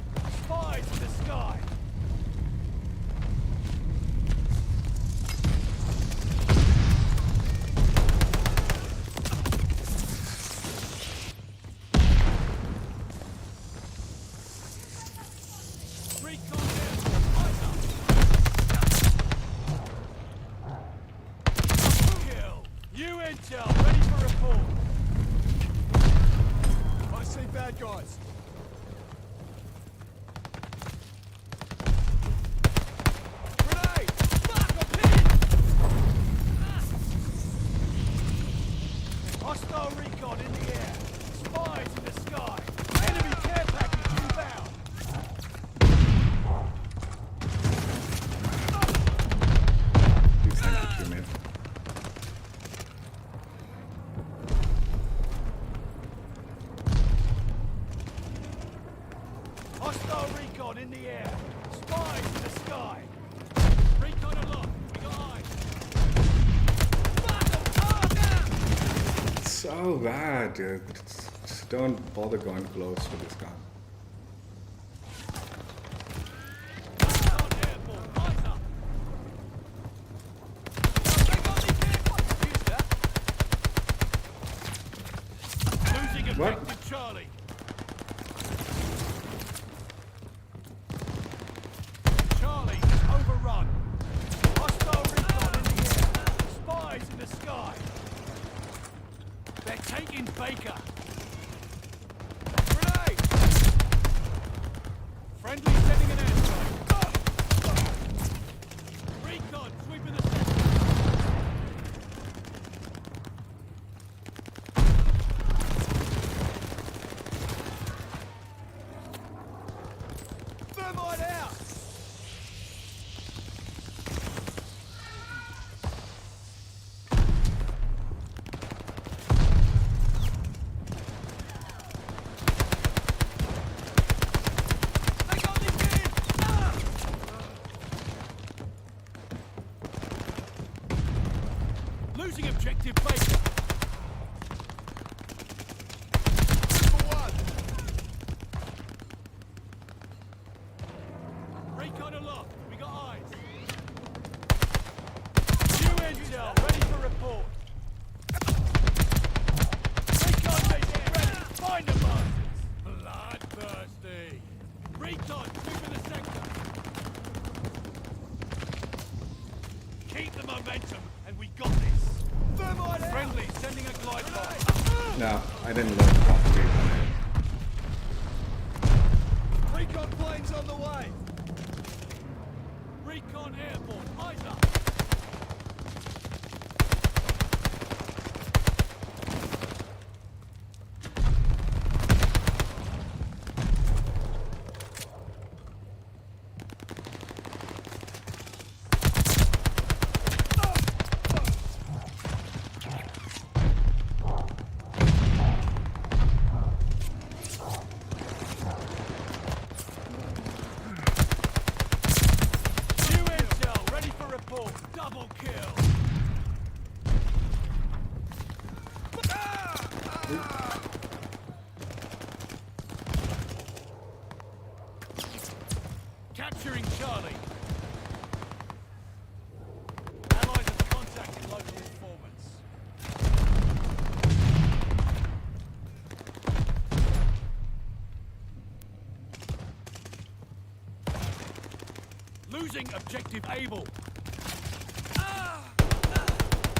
Spies in the sky. Recon airborne. Eyes up. Kill. New intel ready for report. I see bad guys. Grenade! Fuck, I'm hit! Hostile recon in the air. Spies in the sky. Enemy care package inbound. Please thank you, mate. Hostile recon in the air. Spies in the sky. Recon aloft. We got eyes. Fuck, I'm hard down! It's so bad, dude. Just don't bother going close to this gun. Hostile airborne. Eyes up. They got me careful. Use that. Losing What? objective Charlie. Charlie is overrun. Hostile recon in the air. Spies in the sky. They're taking Baker. Grenade! Friendly sending an airstrike. Recon sweeping the sector. Thermite out! They got me pinned! Ah! Losing objective Baker. Triple one. Recon aloft. We got eyes. New intel ready for report. Recon mission ready. Find the bastards. Bloodthirsty. Recon sweeping the sector. Keep the momentum, and we got this. Thermite out. Friendly sending a glide bomb. No, I didn't look properly. Recon planes on the way. Recon airborne. Eyes up. New intel ready for report. Double kill. Capturing Charlie. Allies have contacted local informants. Losing objective Able.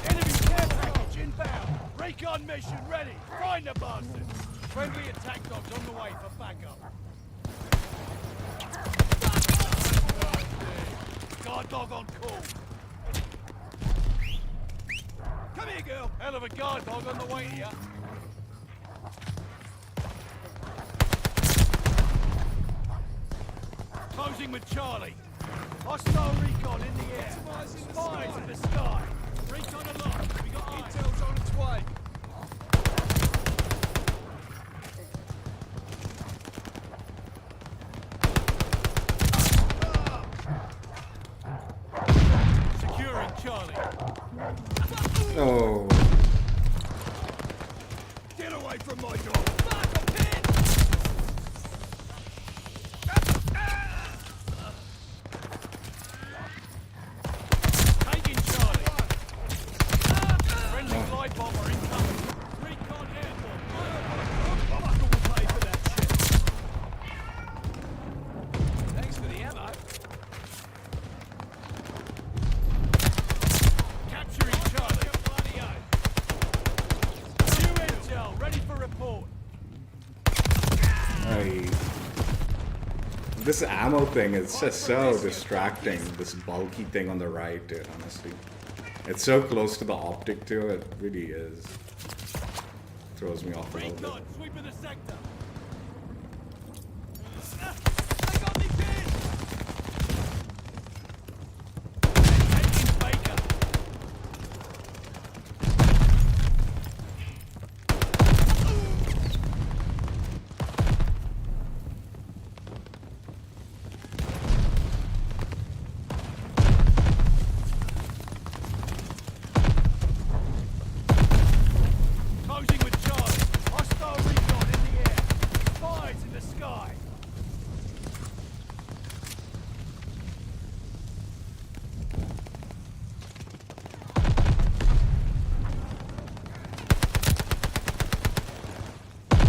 Enemy care package inbound. inbound. Recon mission ready. Find the bastard. Friendly attack dogs on the way for backup. Guard dog on call. Come here, girl. Hell of a guard dog on the way here. Closing with Charlie. Hostile recon in the air. Spies in the sky. Recon aloft. We got eyes. Intel's on its way. Securing Charlie. Oh. Get away from my door. Fuck, I'm pinned. Taking Charlie. Friendly glide bomber incoming. Recon airborne. Buckle will pay for that shit. Thanks for the ammo. Capturing Charlie. New intel, ready for report. Ay. This ammo thing is just so distracting. This bulky thing on the right, dude, honestly. It's so close to the optic too, it really is. Throws me off a little bit. Recon, sweep of the sector. They got me pinned. Taking Baker. Closing with Charlie. Hostile recon in the air. Spies in the sky.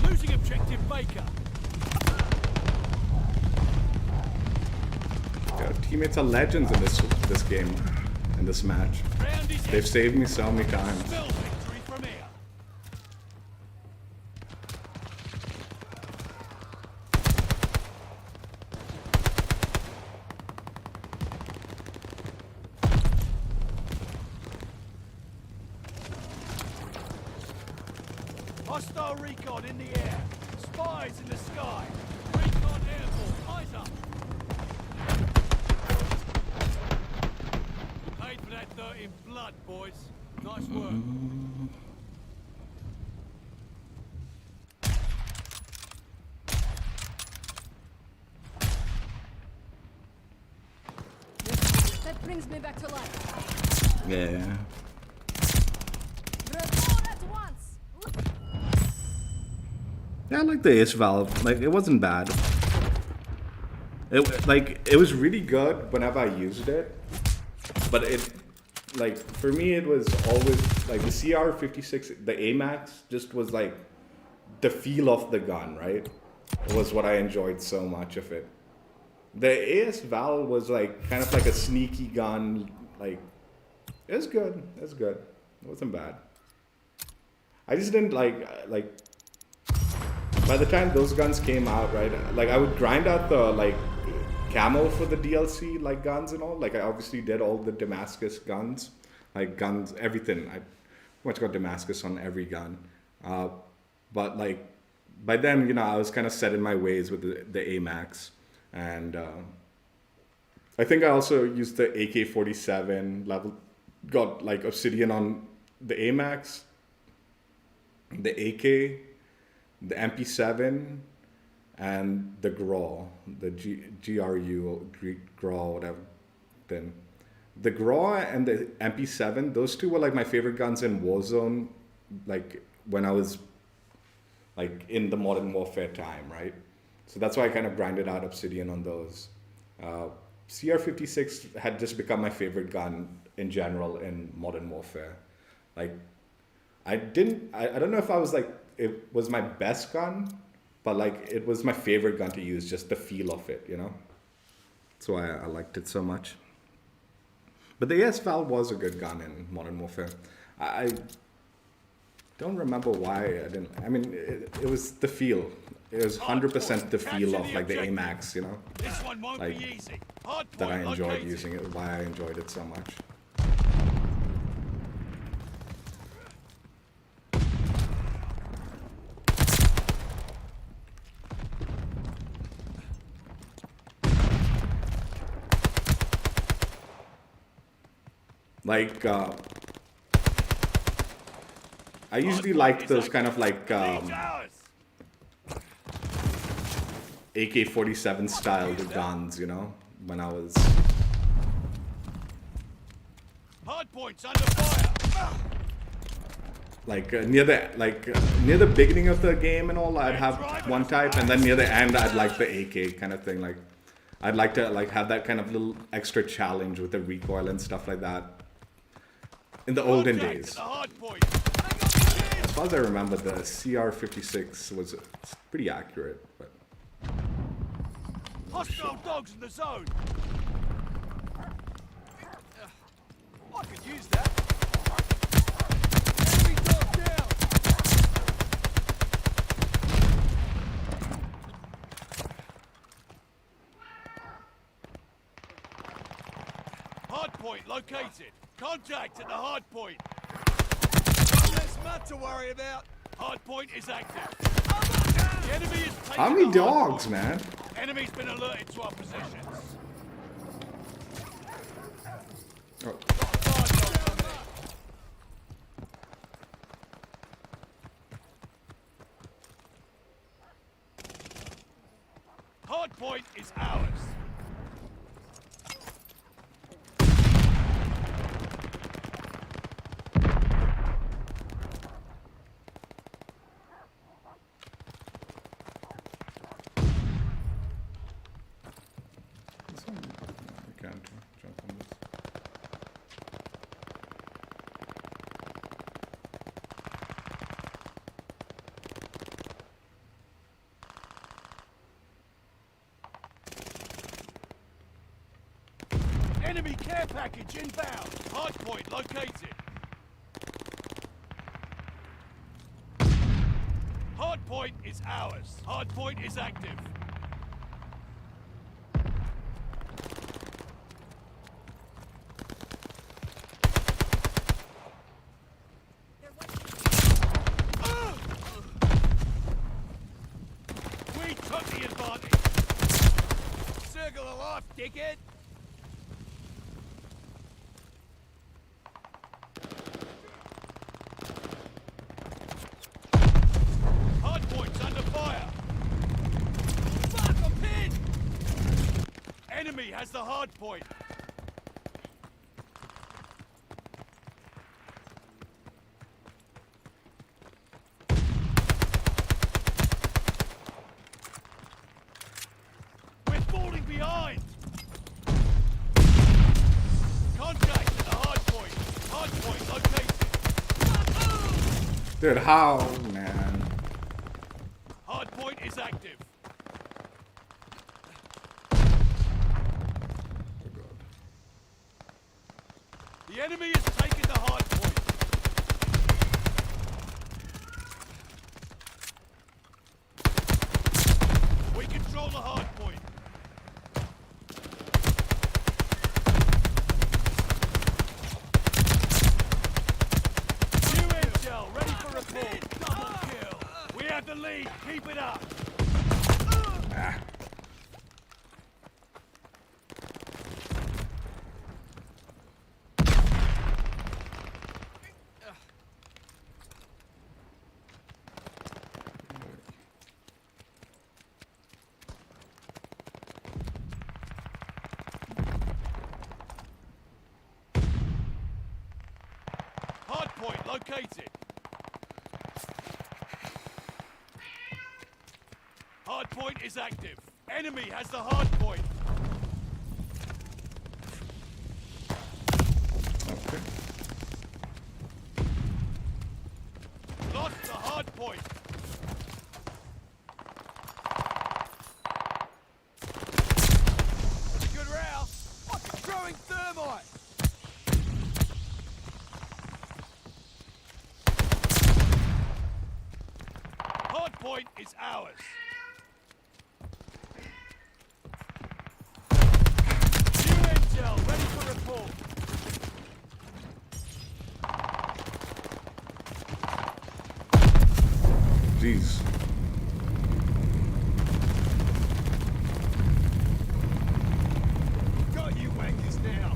Losing objective Baker. Yeah, teammates are legends in this game, in this match. Round is They've saved me so many times. Spell victory from here. Hostile recon in the air. Spies in the sky. Recon airborne. Eyes up. Paid for that dirt in blood, boys. Nice work. That brings me back to life. Yeah. Report at once. Yeah, I like the ace valve. Like, it wasn't bad. It was really good whenever I used it. But it, like, for me, it was always, like, the CR56, the AMAX just was, like, the feel of the gun, right? It was what I enjoyed so much of it. The AS Val was, like, kind of like a sneaky gun, like, it was good. It was good. It wasn't bad. I just didn't like, by the time those guns came out, right, like, I would grind out the, like, camo for the DLC, like, guns and all. Like, I obviously did all the Damascus guns, like, guns, everything. I pretty much got Damascus on every gun. But, like, by then, you know, I was kind of set in my ways with the AMAX. And I think I also used the AK-47 level, got, like, Obsidian on the AMAX, the AK, the MP7, and the GRAW, the GRU, GRAW, whatever thing. The GRAW and the MP7, those two were like my favorite guns in Warzone, like when I was like in the Modern Warfare time, right? So that's why I kind of grinded out Obsidian on those. CR56 had just become my favorite gun in general in Modern Warfare. Like, I don't know if I was like, it was my best gun, but like it was my favorite gun to use, just the feel of it, you know? That's why I liked it so much. But the AS Val was a good gun in Modern Warfare. Don't remember why I didn't. I mean, it was the feel. It was 100% the feel of like the AMAX, you know, This one won't like be easy. Hard that I point enjoyed located. using it. Why I enjoyed it so much. Like, I usually like those kind of like Lead's ours. AK-47 styled guns, you know, when I was Hard points under fire. like near the beginning of the game and all. I'd have one type, and then near the end, I'd like the AK kind of thing. Like, I'd like to like have that kind of little extra challenge with the recoil and stuff like that. In the olden Contact days, at the hard point. as far as I remember, the CR-56 was pretty accurate, but. Hostile dogs in the zone. I could use that. Enemy dog down. Hard point located. Contact at the hard point. One less mud to worry about. Hard point is active. The enemy is taking How many the hard dogs, point. man? Enemy's been alerted to our positions. Oh. Fire dogs on there. Hard point is ours. I can't jump on this. Enemy care package inbound. Hard point located. Hard point is ours. Hard point is active. We took the advantage. Circle of life, dickhead. Hard point's under fire. Fuck, I'm pinned. Enemy has the hard point. We're falling behind. Contact at the hard point. Hard point located. Dude, how, man? Hard point is active. Oh god. The enemy is taking the hard point. We control the hard point. New intel, ready for report. Double kill. We have the lead. Keep it up. Ah. Hard point located. Hard point is active. Enemy has the hard point. Okay. Lost the hard point. That's a good row. Fucking throwing thermite. point is ours. New intel, ready for report. Jeez. Got you wankers now.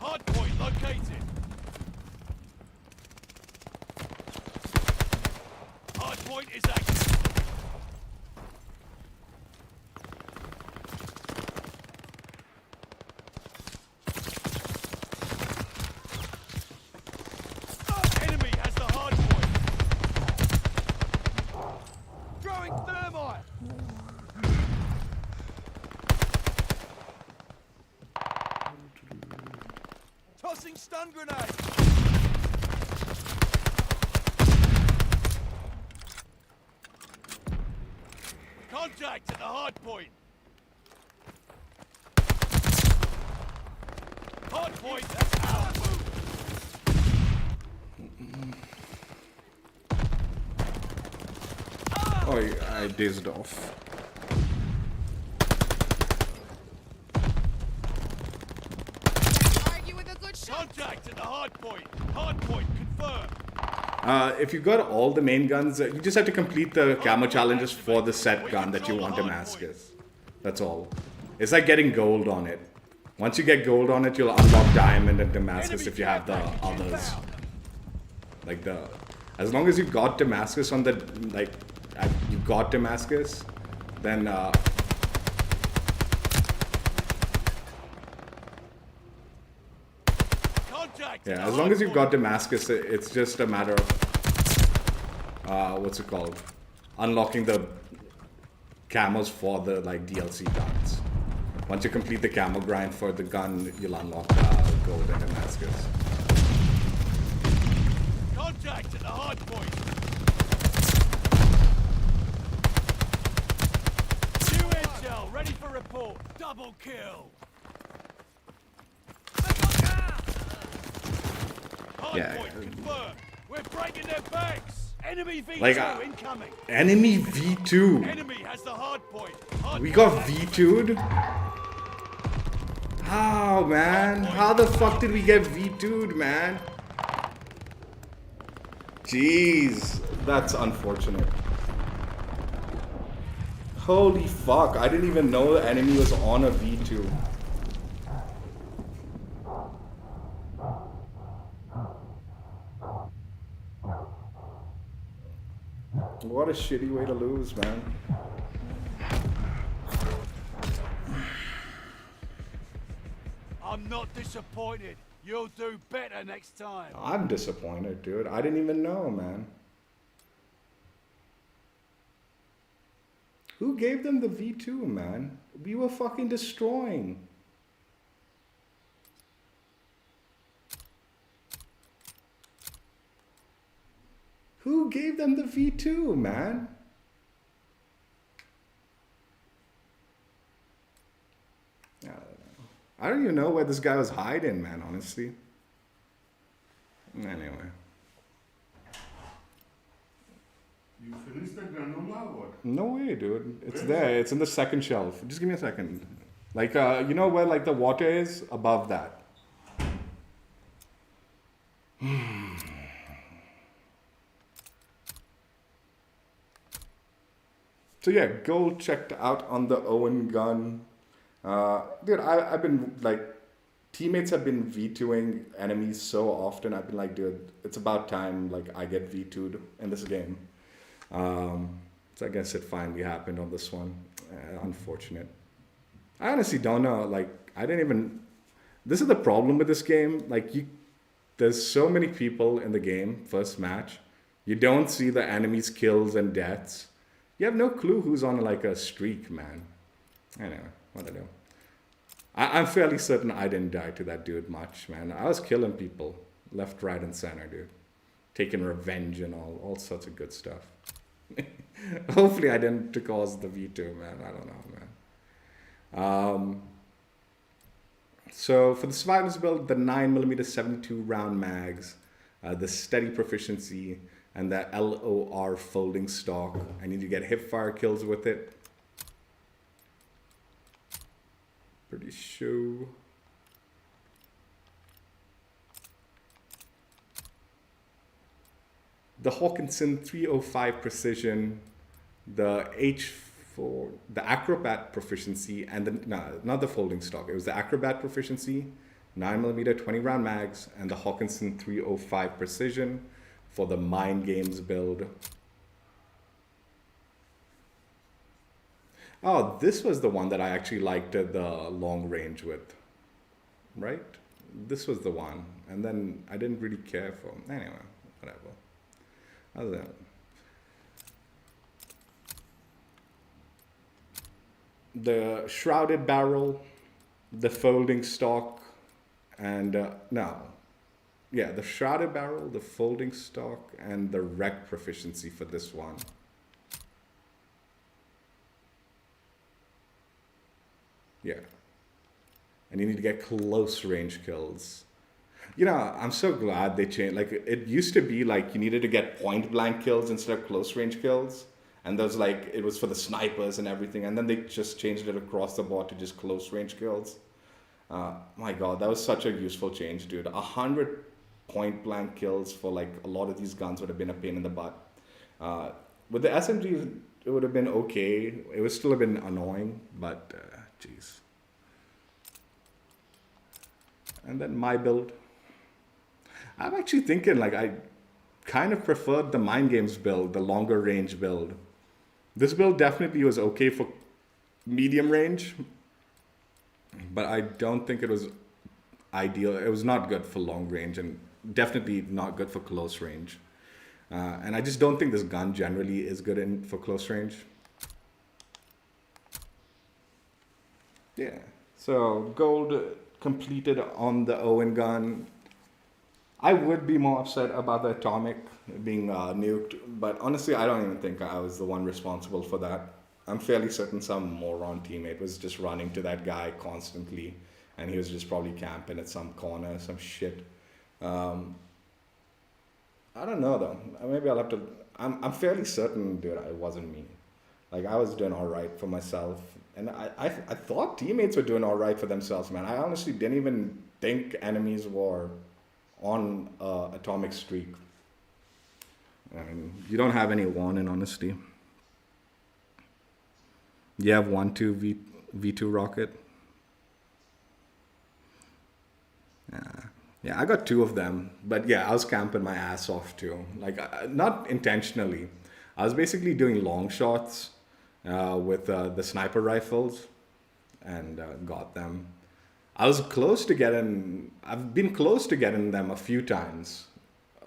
Hard point located. Hard point is active. Enemy has the hard point. Throwing thermite. Tossing stun grenade. Contact at the hard point. Hard point, that's ours. Oh, I dazed off. Argue with a good shot. Contact at the hard point. Hard point confirmed. If you got all the main guns, you just have to complete the camo challenges for the set gun that you want Damascus. That's all. It's like getting gold on it. Once you get gold on it, you'll unlock diamond and Damascus if you have the others. Like as long as you got Damascus on the, like, you got Damascus, then Contact. yeah, as long as you've got Damascus, it's just a matter of what's it called? Unlocking the camos for the like DLC guns. Once you complete the camo grind for the gun, you'll unlock gold and Damascus. Contact at the hard point. New intel, ready for report. Double kill. Hard Yeah. point confirmed. We're breaking their backs. Enemy V2 Like, incoming. Enemy V2. Enemy has the hard point. Hard We point got active. V2'd? How, man? How the fuck did we get V2'd, man? Jeez, that's unfortunate. Holy fuck, I didn't even know the enemy was on a V2. What a shitty way to lose, man. I'm not disappointed. You'll do better next time. I'm disappointed, dude. I didn't even know, man. Who gave them the V2, man? We were fucking destroying. Who gave them the V2, man? I don't even know where this guy was hiding, man, honestly. Anyway. You finished the granola or what? No way, dude. It's Where is there. It's in the second shelf. Just give me a second. Like, you know where, like, the water is? Above that. So yeah, go check out on the Owen Gun. Dude, I've been like, teammates have been V2ing enemies so often. I've been like, dude, it's about time like I get V2'd in this game. So I guess it finally happened on this one. Unfortunate. I honestly don't know. Like, I didn't even. This is the problem with this game. Like, there's so many people in the game. First match, you don't see the enemies' kills and deaths. You have no clue who's on like a streak, man. Anyway, what to do? I'm fairly certain I didn't die to that dude much, man. I was killing people left, right, and center, dude. Taking revenge and all sorts of good stuff. Hopefully I didn't cause the V2, man. I don't know, man. So for the Survivalist build, the 9mm 72 round mags. the steady proficiency, and the LOR folding stock. I need to get hip fire kills with it. Pretty sure. The Hawkinson 305 precision, the H4, the acrobat proficiency, and the, no, not the folding stock. It was the acrobat proficiency, 9mm 20 round mags, and the Hawkinson 305 precision for the MindGames build. Oh, this was the one that I actually liked the long range with, right? This was the one. And then I didn't really care for, anyway, whatever. Other than the shrouded barrel, the folding stock, and the shrouded barrel, the folding stock, and the rec proficiency for this one. Yeah. And you need to get close range kills. You know, I'm so glad they changed. Like, it used to be like you needed to get point blank kills instead of close range kills. And those, like, it was for the snipers and everything. And then they just changed it across the board to just close range kills. My God, that was such a useful change, dude. 100 point blank kills for like a lot of these guns would have been a pain in the butt. With the SMGs, it would have been okay. It would still have been annoying, but geez. And then my build. I'm actually thinking like I kind of preferred the MindGames build, the longer range build. This build definitely was okay for medium range, but I don't think it was ideal. It was not good for long range and definitely not good for close range. And I just don't think this gun generally is good for close range. Yeah, so gold completed on the Owen gun. I would be more upset about the atomic being nuked, but honestly, I don't even think I was the one responsible for that. I'm fairly certain some moron teammate was just running to that guy constantly, and he was just probably camping at some corner, some shit. I don't know though. Maybe I'll have to. I'm fairly certain, dude, it wasn't me. Like, I was doing all right for myself, and I thought teammates were doing all right for themselves, man. I honestly didn't even think enemies were on atomic streak. I mean, you don't have any warning, honestly. You have 1-2 V2 rocket. Yeah, I got 2 of them, but yeah, I was camping my ass off too. Like, not intentionally. I was basically doing long shots with the sniper rifles, and got them. I've been close to getting them a few times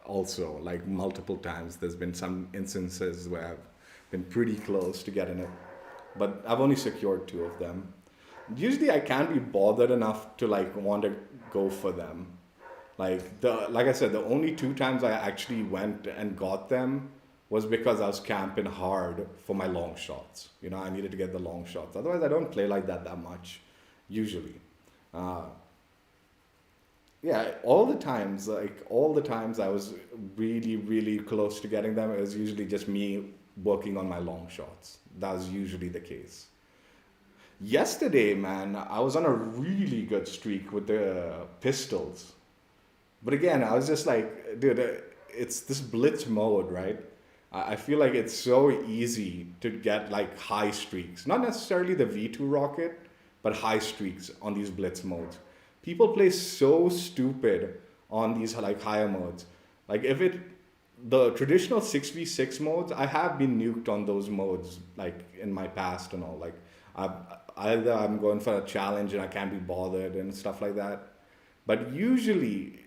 also, like multiple times. There's been some instances where I've been pretty close to getting it, but I've only secured 2 of them. Usually I can't be bothered enough to like want to go for them. Like I said, the only 2 times I actually went and got them was because I was camping hard for my long shots. You know, I needed to get the long shots. Otherwise, I don't play like that much, usually. Yeah, all the times I was really, really close to getting them, it was usually just me working on my long shots. That was usually the case. Yesterday, man, I was on a really good streak with the pistols. But again, I was just like, dude, it's this blitz mode, right? I feel like it's so easy to get like high streaks. Not necessarily the V2 rocket, but high streaks on these blitz modes. People play so stupid on these like higher modes. Like the traditional 6v6 modes, I have been nuked on those modes like in my past and all. Like either I'm going for a challenge and I can't be bothered and stuff like that. But usually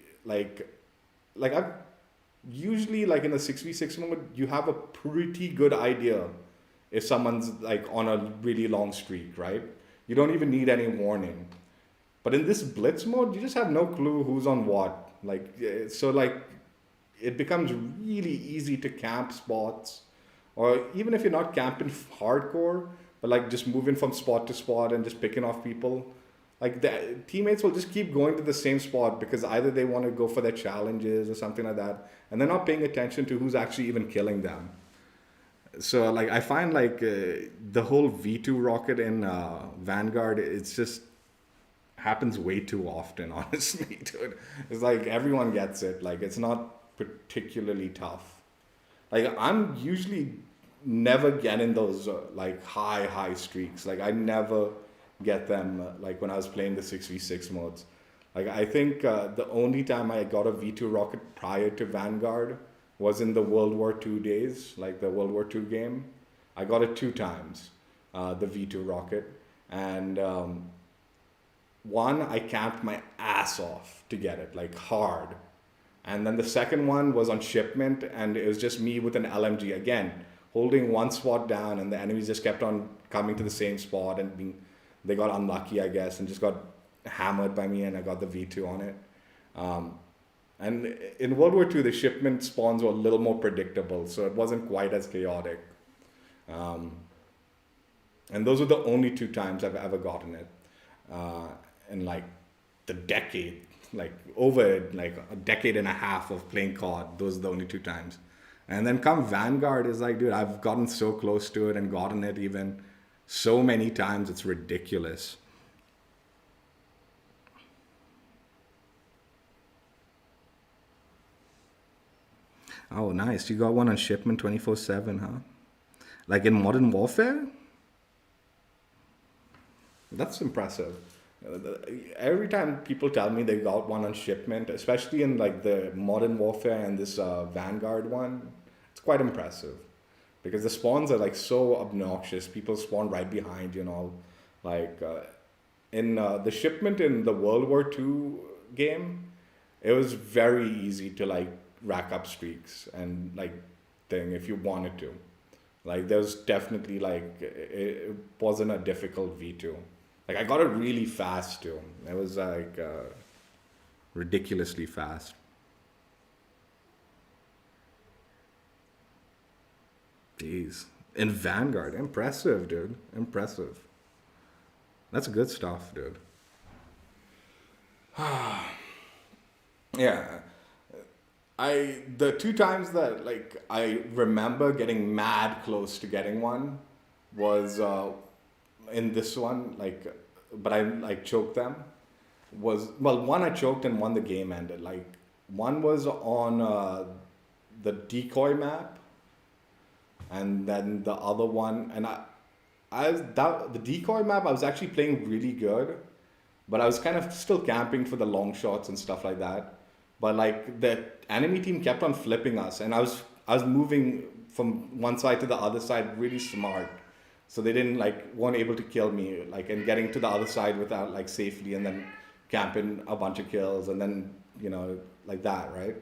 usually in the 6v6 mode, you have a pretty good idea if someone's like on a really long streak, right? You don't even need any warning. But in this blitz mode, you just have no clue who's on what. It becomes really easy to camp spots, or even if you're not camping hardcore, but like just moving from spot to spot and just picking off people. like the teammates will just keep going to the same spot because either they want to go for their challenges or something like that, and they're not paying attention to who's actually even killing them. So like I find like the whole V2 rocket in Vanguard, it's just happens way too often, honestly, dude. It's like everyone gets it. Like it's not particularly tough. Like I'm usually never getting those like high streaks. Like I never get them like when I was playing the 6v6 modes. Like I think the only time I got a V2 rocket prior to Vanguard was in the World War II days, like the World War II game. I got it 2 times, the V2 rocket. And one, I camped my ass off to get it, like hard. And then the second one was on shipment, and it was just me with an LMG, again, holding one spot down, and the enemies just kept on coming to the same spot, and they got unlucky, I guess, and just got hammered by me, and I got the V2 on it. And in World War II, the shipment spawns were a little more predictable, so it wasn't quite as chaotic. And those were the only 2 times I've ever gotten it. In like the decade, like over like a decade and a half of playing COD, those are the only 2 times. And then come Vanguard is like, dude, I've gotten so close to it and gotten it even so many times, it's ridiculous. Oh, nice. You got one on shipment 24/7, huh? Like in Modern Warfare? That's impressive. Every time people tell me they got one on shipment, especially in like the Modern Warfare and this Vanguard one, it's quite impressive. Because the spawns are like so obnoxious. People spawn right behind you and all. Like in the shipment in the World War II game, it was very easy to like rack up streaks and like thing if you wanted to. Like there's definitely like it wasn't a difficult V2. Like I got it really fast too. It was like ridiculously fast. Jeez. In Vanguard, impressive, dude. Impressive. That's good stuff, dude. Yeah. The 2 times that like I remember getting mad close to getting one was in this one, like, but I like choked them. One I choked and one the game ended. Like one was on the decoy map, and then the other one, and the decoy map I was actually playing really good, but I was kind of still camping for the long shots and stuff like that. But like the enemy team kept on flipping us, and I was moving from one side to the other side really smart, so they didn't weren't able to kill me, and getting to the other side without safely, and then camping a bunch of kills, and then like that, right?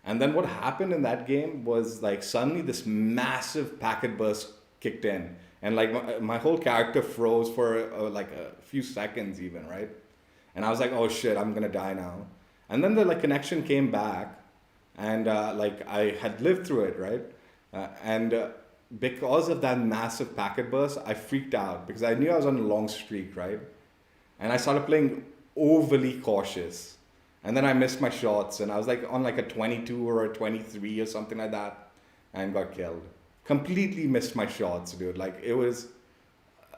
And then what happened in that game was suddenly this massive packet burst kicked in, and my whole character froze for a few seconds even, right? And I was like, oh shit, I'm gonna die now. And then the connection came back, and I had lived through it, right? And because of that massive packet burst, I freaked out because I knew I was on a long streak, right? And I started playing overly cautious. And then I missed my shots, and I was on a 22 or a 23 or something like that, and got killed. Completely missed my shots, dude. It was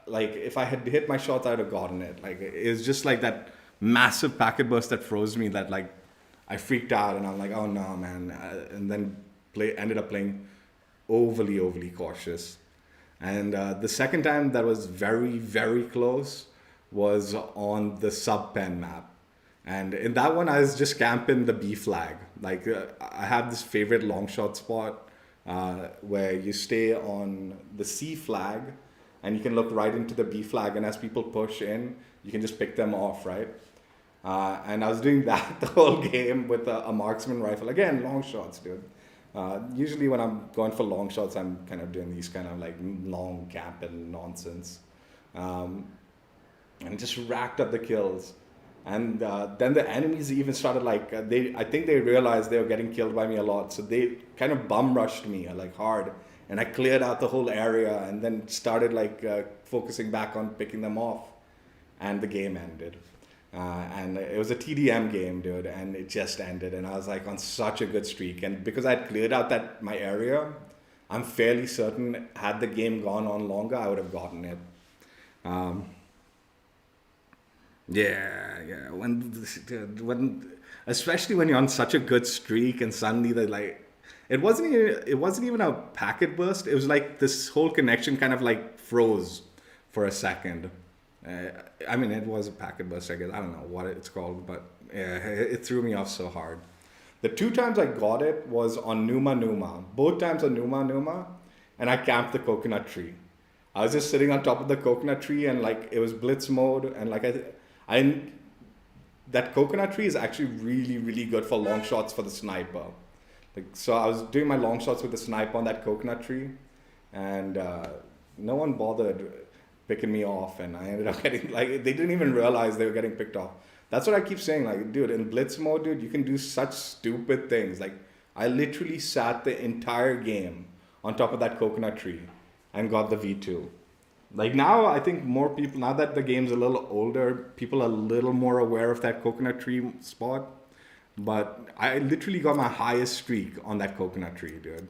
if I had hit my shots, I'd have gotten it. It was just that massive packet burst that froze me that I freaked out, and I'm like, oh no, man. And then ended up playing overly cautious. And the second time that was very, very close was on the sub-pen map. And in that one, I was just camping the B flag. I have this favorite long shot spot where you stay on the C flag, and you can look right into the B flag. And as people push in, you can just pick them off, right? And I was doing that the whole game with a marksman rifle. Again, long shots, dude. Usually when I'm going for long shots, I'm kind of doing these kind of long camping nonsense. And just racked up the kills. And then the enemies even started I think they realized they were getting killed by me a lot, so they kind of bum rushed me hard, and I cleared out the whole area, and then started focusing back on picking them off. and the game ended. And it was a TDM game, dude, and it just ended. And I was like on such a good streak. And because I'd cleared out my area, I'm fairly certain had the game gone on longer, I would have gotten it. Yeah. When especially when you're on such a good streak and suddenly they like, it wasn't even a packet burst. It was like this whole connection kind of like froze for a second. I mean, it was a packet burst, I guess. I don't know what it's called, but yeah, it threw me off so hard. The 2 times I got it was on Numa. Both times on Numa, and I camped the coconut tree. I was just sitting on top of the coconut tree, and like it was blitz mode, and like that coconut tree is actually really, really good for long shots for the sniper. Like, so I was doing my long shots with the sniper on that coconut tree, and no one bothered picking me off, and I ended up getting, like, they didn't even realize they were getting picked off. That's what I keep saying, like, dude, in blitz mode, dude, you can do such stupid things. Like, I literally sat the entire game on top of that coconut tree and got the V2. Like, now I think more people, now that the game's a little older, people are a little more aware of that coconut tree spot. But I literally got my highest streak on that coconut tree, dude.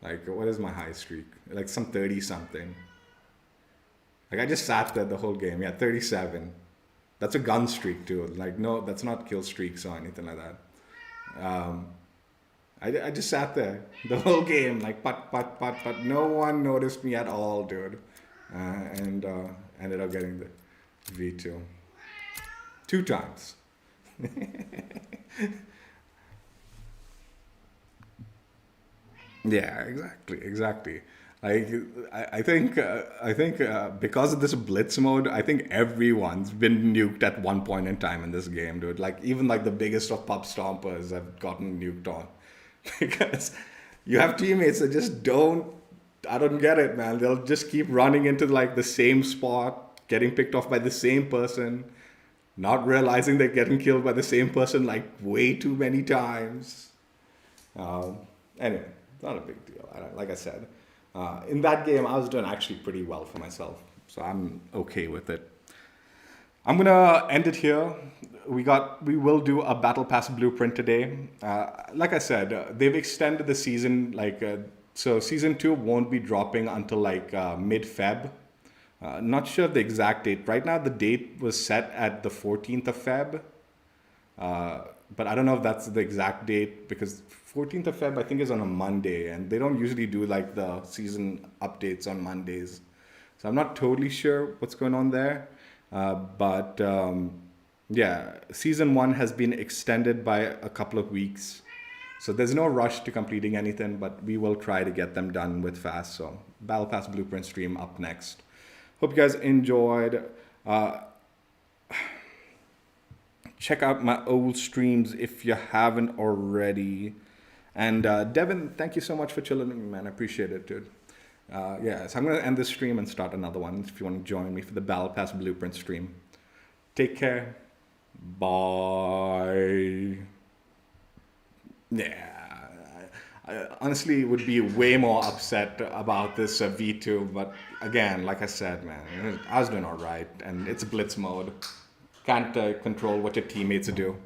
Like, what is my highest streak? Like some 30 something. Like, I just sat there the whole game. Yeah, 37. That's a gun streak too. Like, no, that's not kill streaks or anything like that. I just sat there the whole game, like but no one noticed me at all, dude. And ended up getting the V2 2 times. Yeah, exactly. I think because of this blitz mode, I think everyone's been nuked at one point in time in this game, dude. Like, even like the biggest of pub stompers have gotten nuked on, because you have teammates that just I don't get it, man. They'll just keep running into like the same spot, getting picked off by the same person, not realizing they're getting killed by the same person like way too many times. Anyway, not a big deal. Like I said, in that game, I was doing actually pretty well for myself, so I'm okay with it. I'm gonna end it here. We will do a Battle Pass blueprint today. Like I said, they've extended the season. So season 2 won't be dropping until like mid-Feb. Not sure of the exact date. Right now, the date was set at the 14th of Feb. But I don't know if that's the exact date, because 14th of Feb, I think, is on a Monday. And they don't usually do like the season updates on Mondays. So I'm not totally sure what's going on there. Yeah, season 1 has been extended by a couple of weeks. So there's no rush to completing anything, but we will try to get them done with fast. So Battle Pass Blueprint stream up next. Hope you guys enjoyed. Check out my old streams if you haven't already. And Devin, thank you so much for chilling with me, man. I appreciate it, dude. Yeah, so I'm going to end this stream and start another one if you want to join me for the Battle Pass Blueprint stream. Take care. Bye. Yeah, I honestly would be way more upset about this V2, but again, like I said, man, I was doing all right, and it's blitz mode. Can't control what your teammates do.